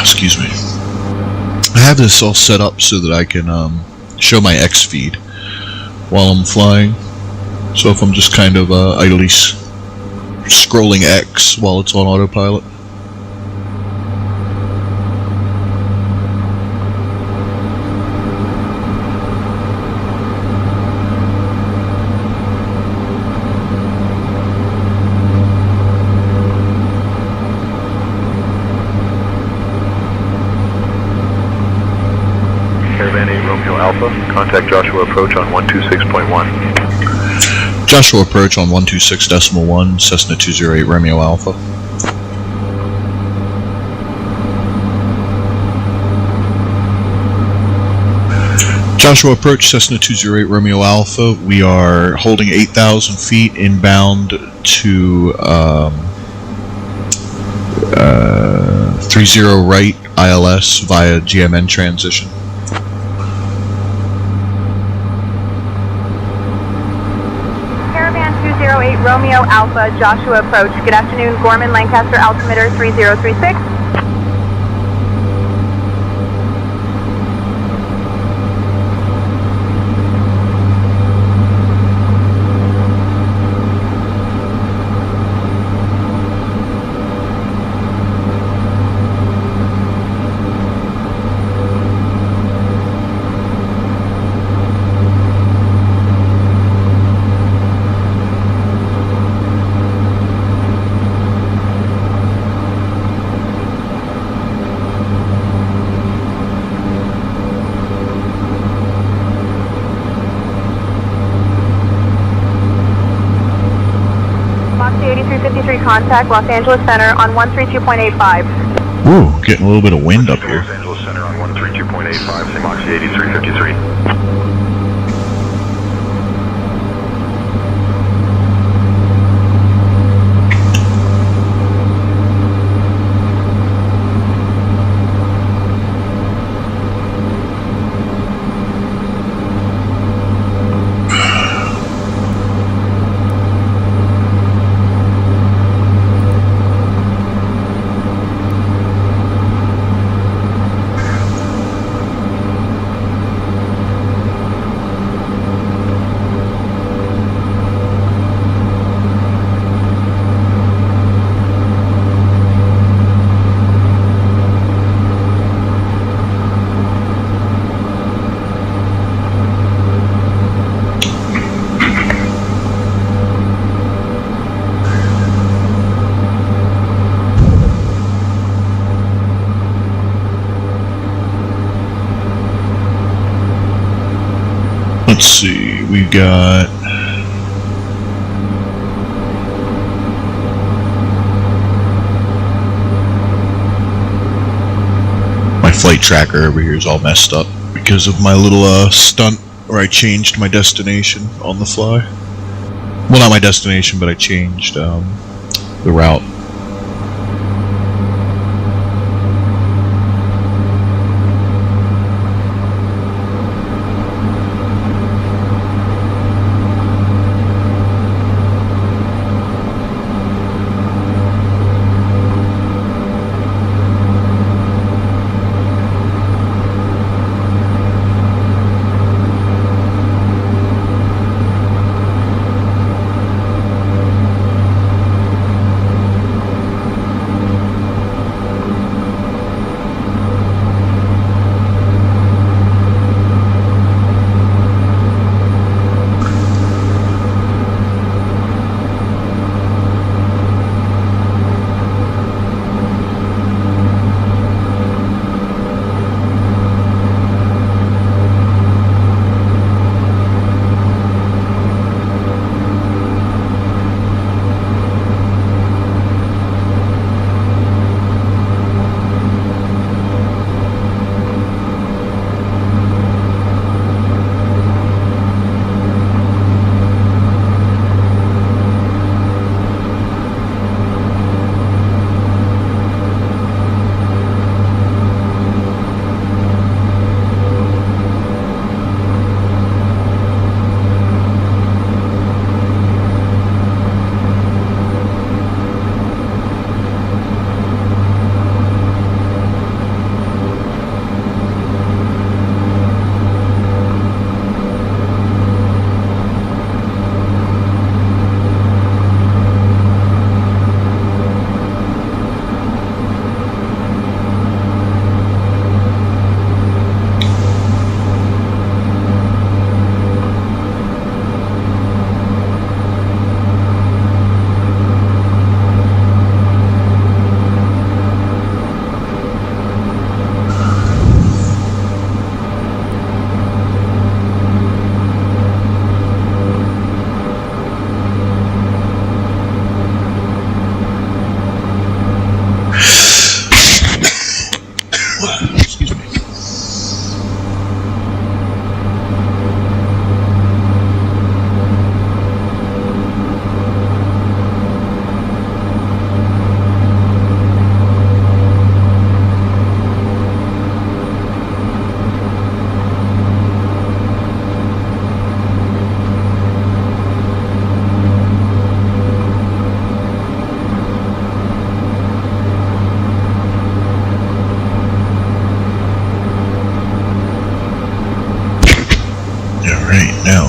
Excuse me. I have this all set up so that I can show my X feed while I'm flying. So if I'm just kind of idly scrolling X while it's on autopilot. Romeo Alpha, contact Joshua approach on 126.1. Joshua approach on 126.1, Cessna 208 Romeo Alpha. Joshua approach Cessna 208 Romeo Alpha. We are holding 8,000 feet inbound to 30 right ILS via GMN transition. Romeo Alpha, Joshua approach. Good afternoon, Gorman, Lancaster, altimeter 3036. Contact Los Angeles Center on 132.85. Ooh, getting a little bit of wind up here. Los Angeles Center on 132.85, same Moxie 8353. Let's see, we've got my flight tracker over here is all messed up because of my little stunt where I changed my destination on the fly. Well, not my destination, but I changed the route.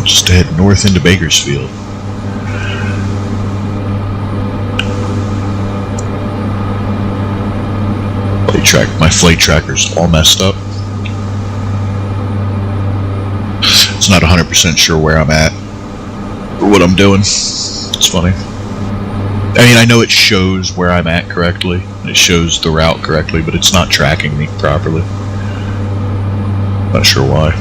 just to head north into Bakersfield. My flight tracker's all messed up. It's not 100% sure where I'm at or what I'm doing. It's funny. I mean, I know it shows where I'm at correctly. It shows the route correctly, but it's not tracking me properly. Not sure why.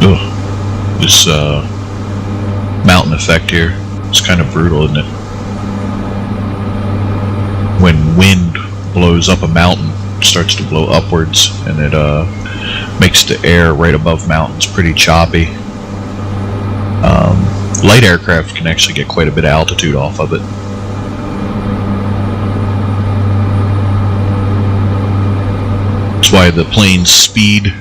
Ugh. This mountain effect here. It's kind of brutal, isn't it? When wind blows up a mountain, it starts to blow upwards, and it makes the air right above mountains pretty choppy. Light aircraft can actually get quite a bit of altitude off of it. That's why the plane's speed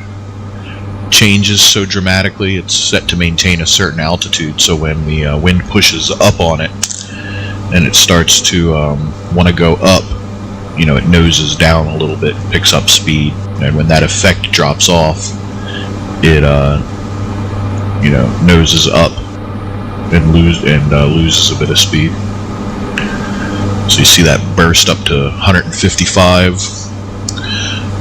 changes so dramatically. It's set to maintain a certain altitude, so when the wind pushes up on it and it starts to want to go up, you know, it noses down a little bit, picks up speed, and when that effect drops off, it you know, noses up and loses a bit of speed. So you see that burst up to 155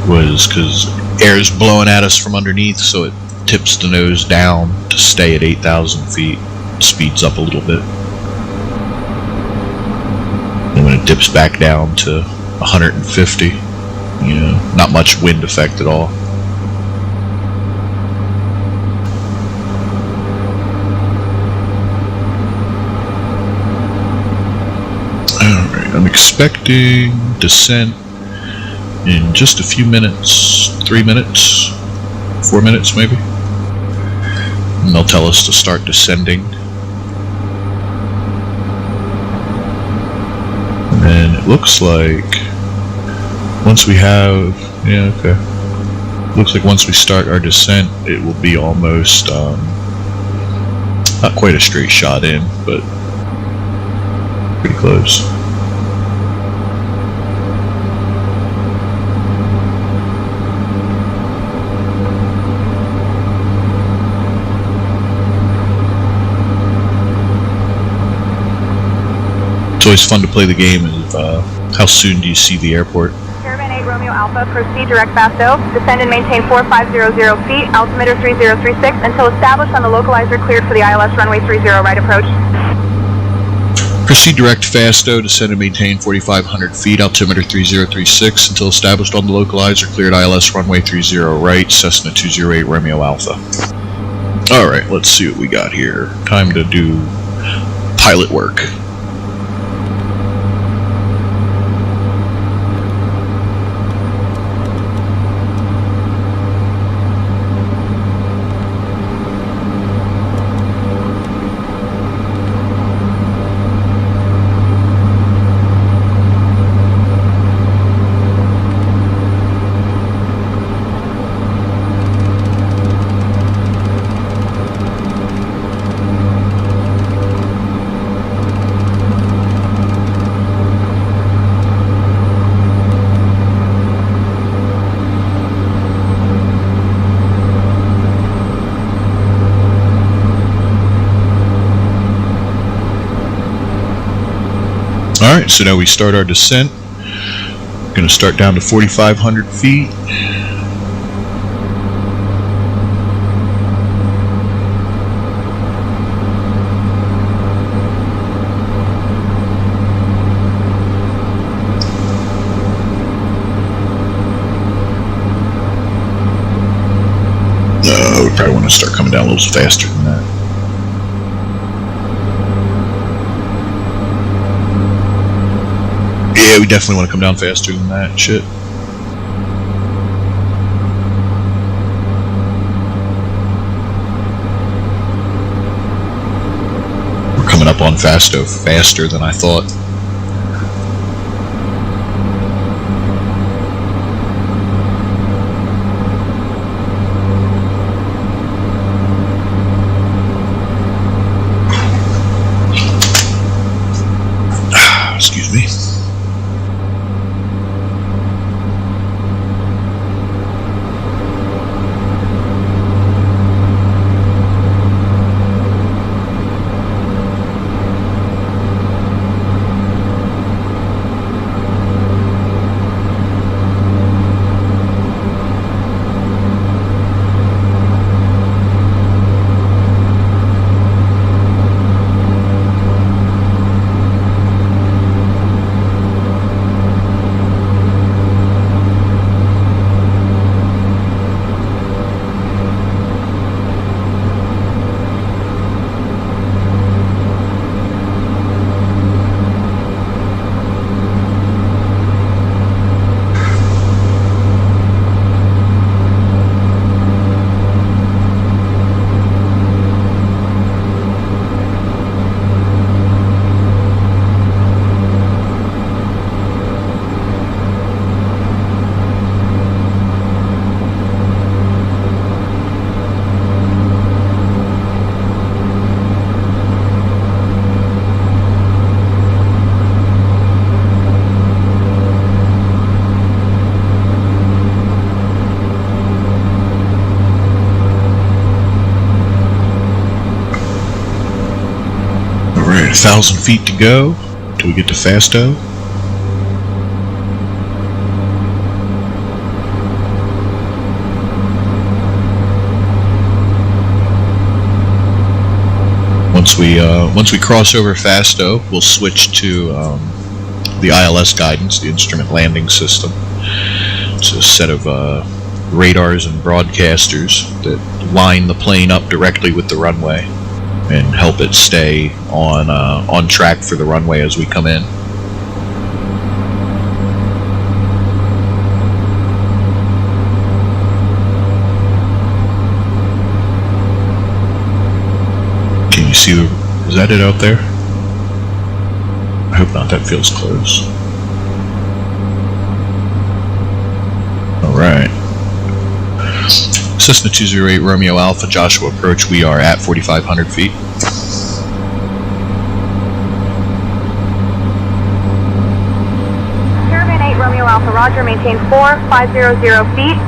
was because air's blowing at us from underneath, so it tips the nose down to stay at 8,000 feet. Speeds up a little bit. And when it dips back down to 150, you know, not much wind effect at all. Alright, I'm expecting descent in just a few minutes, 3 minutes, 4 minutes maybe. And they'll tell us to start descending. And then it looks like once we have, yeah, okay. Looks like once we start our descent, it will be almost, not quite a straight shot in, but pretty close. It's always fun to play the game of how soon do you see the airport. Caravan 8 Romeo Alpha, proceed direct Fasto. Descend and maintain 4500 feet, altimeter 3036 until established on the localizer cleared for the ILS runway 30 right approach. Proceed direct Fasto, descend and maintain 4500 feet, altimeter 3036 until established on the localizer cleared ILS runway 30 right, Cessna 208 Romeo Alpha. Alright, let's see what we got here. Time to do pilot work. Alright, so now we start our descent. We're going to start down to 4,500 feet. We probably want to start coming down a little faster than that. Yeah, we definitely want to come down faster than that. Shit. We're coming up on Fasto faster than I thought. Excuse me. 1,000 feet to go till we get to Fasto. Once we cross over Fasto, we'll switch to the ILS guidance, the instrument landing system. It's a set of radars and broadcasters that line the plane up directly with the runway and help it stay on track for the runway as we come in. Can you see? Is that it out there? I hope not. That feels close. All right. Cessna 208 Romeo Alpha, Joshua approach. We are at 4,500 feet. Caravan 8 Romeo Alpha, roger, maintain 4,500 feet.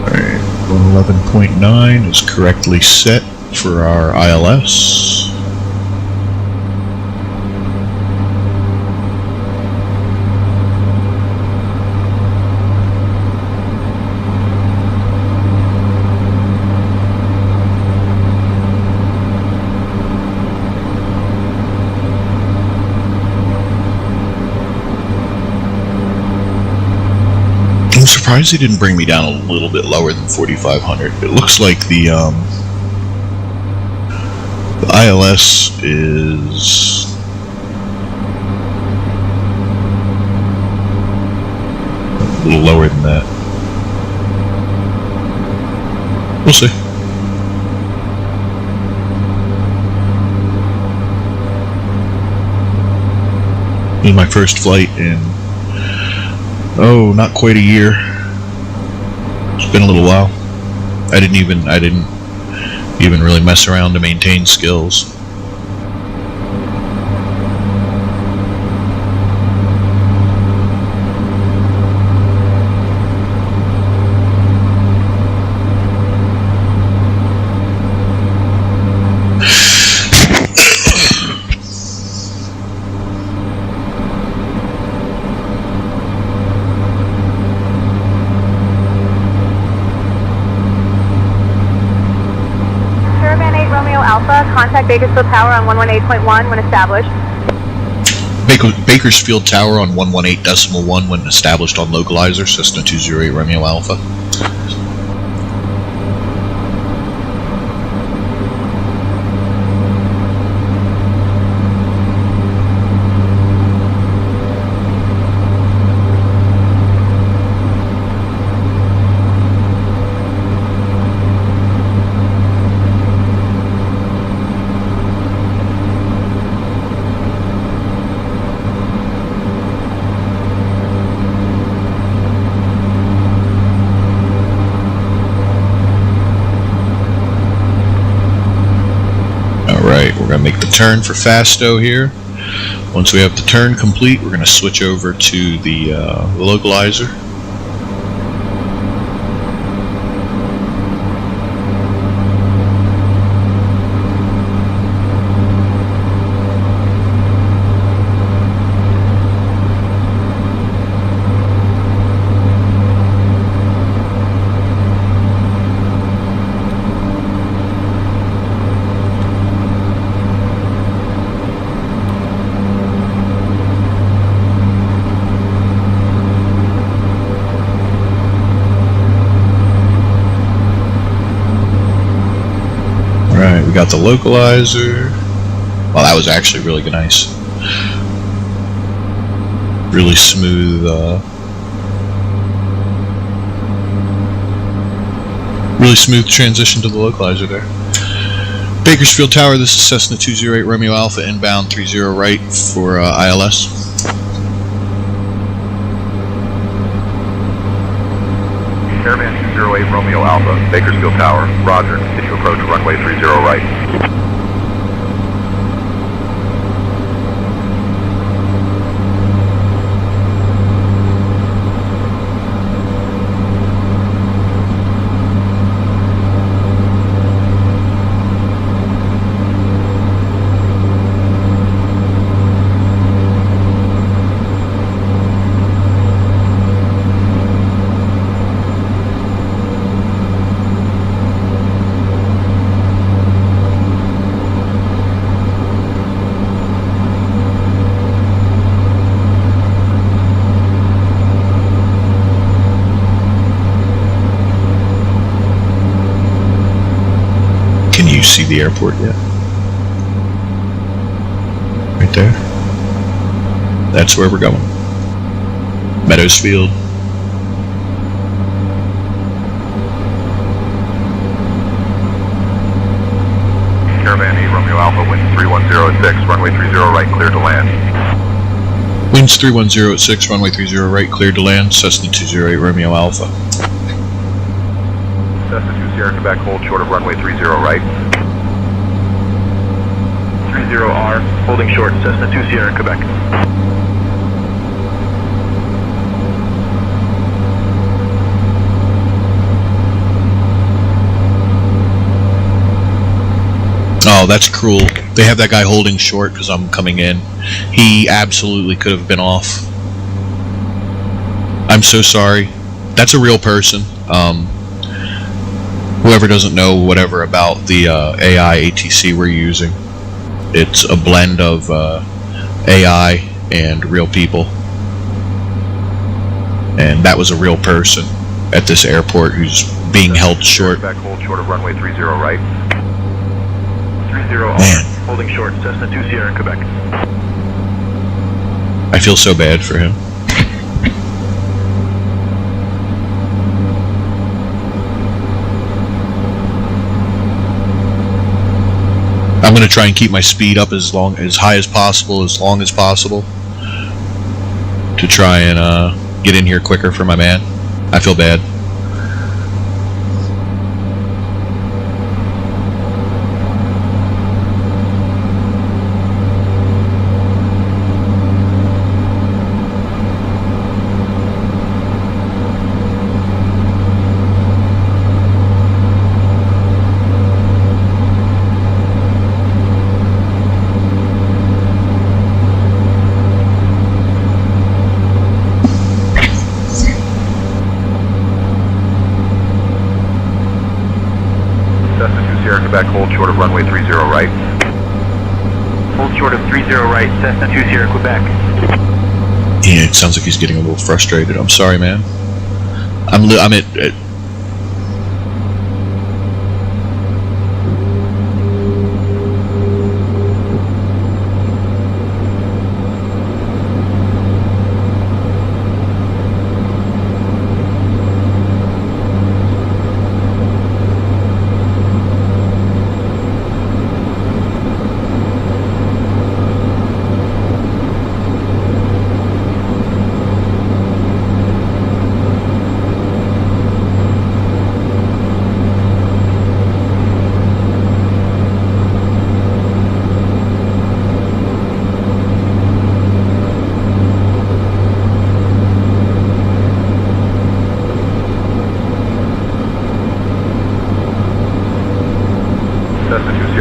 Alright, 11.9 is correctly set for our ILS. I'm surprised they didn't bring me down a little bit lower than 4,500. It looks like the ILS is a little lower than that. We'll see. This is my first flight in not quite a year. It's been a little while. I didn't even really mess around to maintain skills. Contact Bakersfield Tower on 118.1 when established. Bakersfield Tower on 118.1 when established on localizer, Cessna 208 Romeo Alpha. Alright, we're going to make the turn for Fasto here. Once we have the turn complete, we're going to switch over to the localizer. Alright, we got the localizer. Well, that was actually really nice. Really smooth, transition to the localizer there. Bakersfield Tower, this is Cessna 208 Romeo Alpha, inbound 30 right for ILS. Caravan 208 Romeo Alpha, Bakersfield Tower, roger, continue approach runway 30 right. you see the airport yet? Right there. That's where we're going. Meadows Field. Caravan 8 Romeo Alpha, wind 3106, runway 30 right, clear to land. Winds 310 at 6, runway 30 right, cleared to land. Cessna 208 Romeo Alpha. Cessna 2 Sierra Quebec, hold short of runway 30 right. 30R, holding short, Cessna 2 Sierra Quebec. Oh, that's cruel. They have that guy holding short because I'm coming in. He absolutely could have been off. I'm so sorry. That's a real person. Whoever doesn't know whatever about the AI ATC we're using, it's a blend of AI and real people. And that was a real person at this airport who's being held short. Back, hold short of runway 30 right. 30R, Man. holding short, Cessna 2 Sierra Quebec. I feel so bad for him. I'm going to try and keep my speed up as high as possible, as long as possible, to try and get in here quicker for my man. I feel bad. Quebec, hold short of runway 30 right. Hold short of 30 right, Cessna 2 Sierra Quebec. Yeah, it sounds like he's getting a little frustrated. I'm sorry, man. I'm at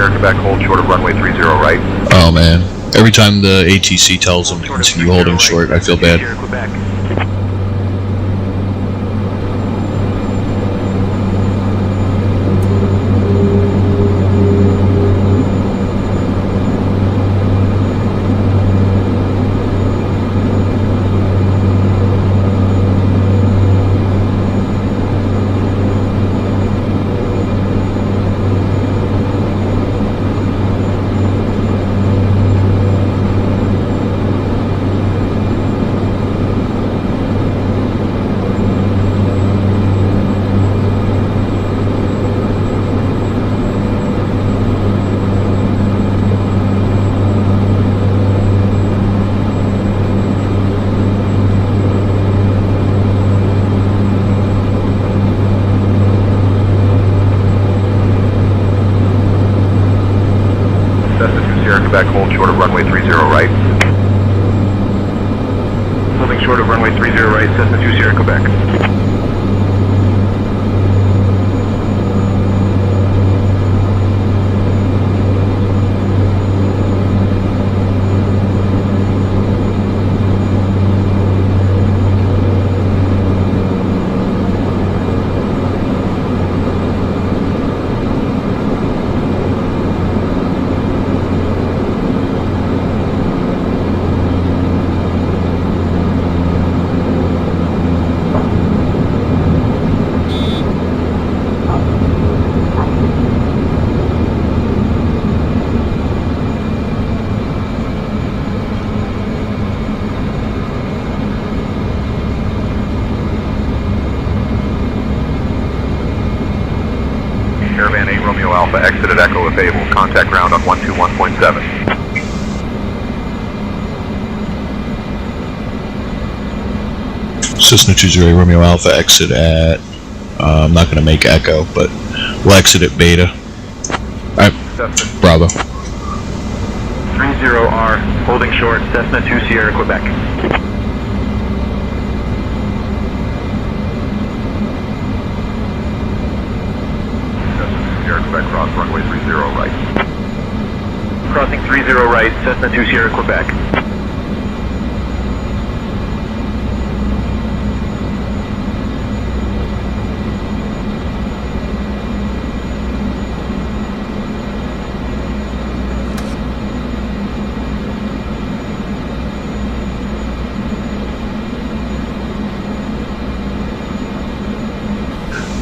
Quebec, hold short of runway 30 right. Oh man. Every time the ATC tells him to continue holding short, I feel bad. Quebec, hold short of runway 30 right. Holding short of runway 30 right, Cessna 2 Sierra Quebec. Alpha, exit at Echo if able. Contact ground on 121.7. Cessna 20 Romeo Alpha, exit at, I'm not going to make Echo, but we'll exit at Beta. Alright, Bravo. 30R, holding short, Cessna 2 Sierra, Quebec. Sierra, Quebec, cross runway 30 right. Crossing 30 right, Cessna 2 Sierra, Quebec.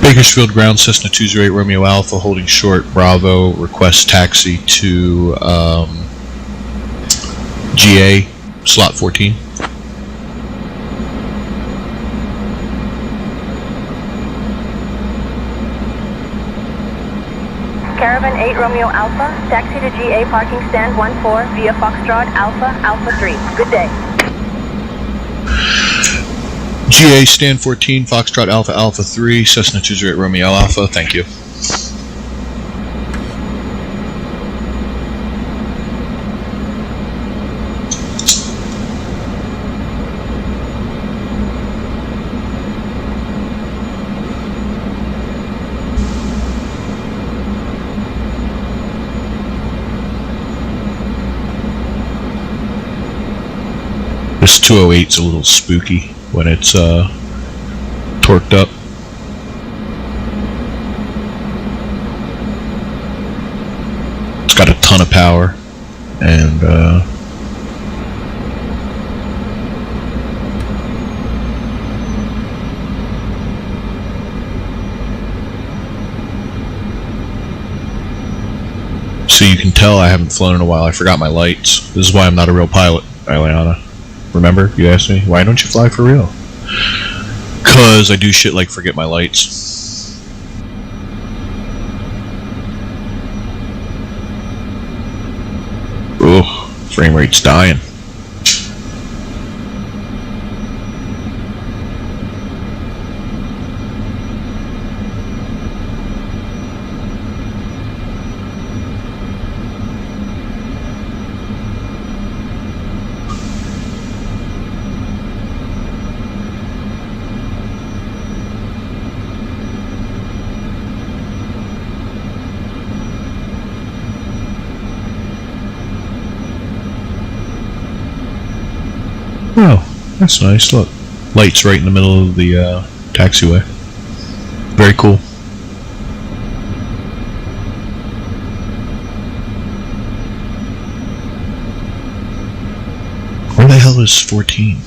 Bakersfield ground, Cessna 208 Romeo Alpha, holding short, Bravo, request taxi to GA, slot 14. Caravan 8 Romeo Alpha, taxi to GA parking stand 14 via Foxtrot Alpha, Alpha 3. Good day. GA stand 14, Foxtrot Alpha Alpha 3, Cessna 208 Romeo Alpha, thank you. This 208's a little spooky when it's torqued up. It's got a ton of power, and so you can tell I haven't flown in a while. I forgot my lights. This is why I'm not a real pilot, Ileana. Remember, you asked me, why don't you fly for real? Cause I do shit like forget my lights. Ooh, frame rate's dying. Oh, that's nice. Look, lights right in the middle of the taxiway. Very cool. Where the hell is 14?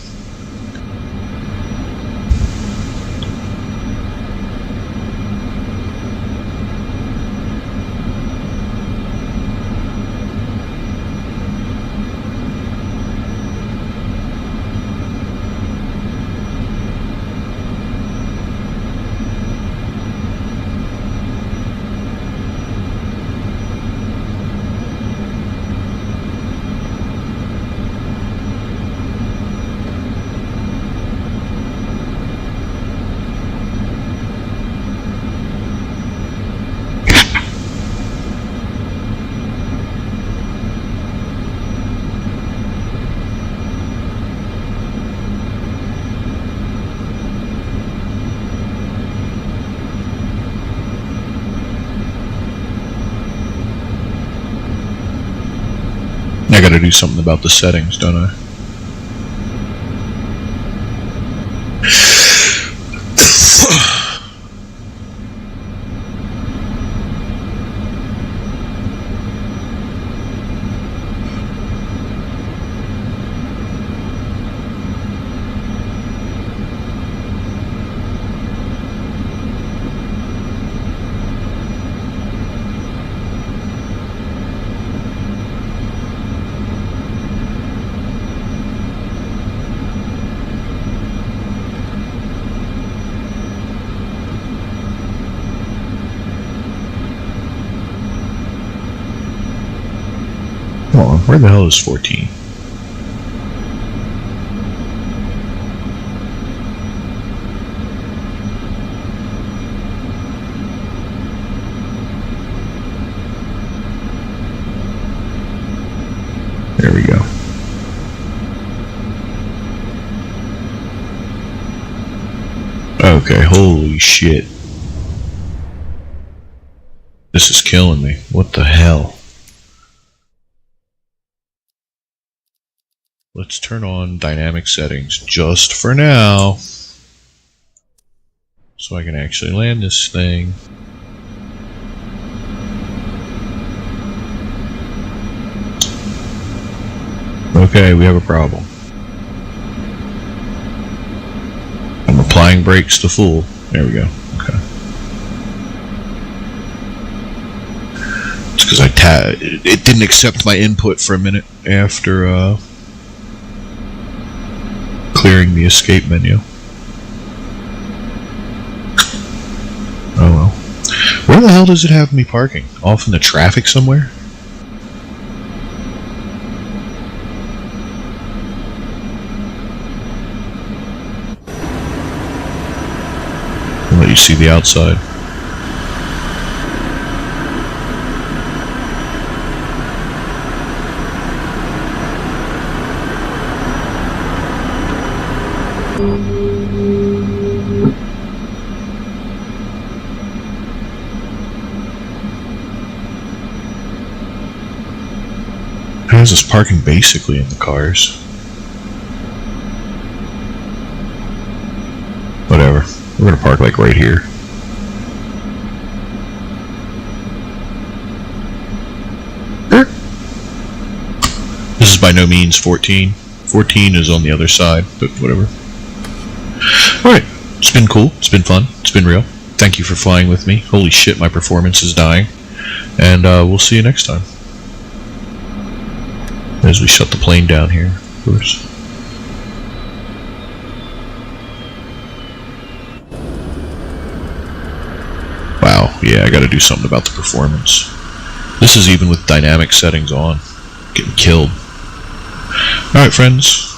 I gotta do something about the settings, don't I? Come on, where the hell is 14? There we go. Okay, holy shit. This is killing me. What the hell? Let's turn on dynamic settings just for now, so I can actually land this thing. Okay, we have a problem. I'm applying brakes to full. There we go. Okay. It's because it didn't accept my input for a minute after clearing the escape menu. Oh well. Where the hell does it have me parking? Off in the traffic somewhere? I'll let you see the outside. It has us parking basically in the cars. Whatever. We're gonna park like right here. This is by no means 14. 14 is on the other side, but whatever. Alright, it's been cool, it's been fun, it's been real. Thank you for flying with me. Holy shit, my performance is dying. And we'll see you next time. As we shut the plane down here, of course. Wow, yeah, I gotta do something about the performance. This is even with dynamic settings on. Getting killed. Alright, friends.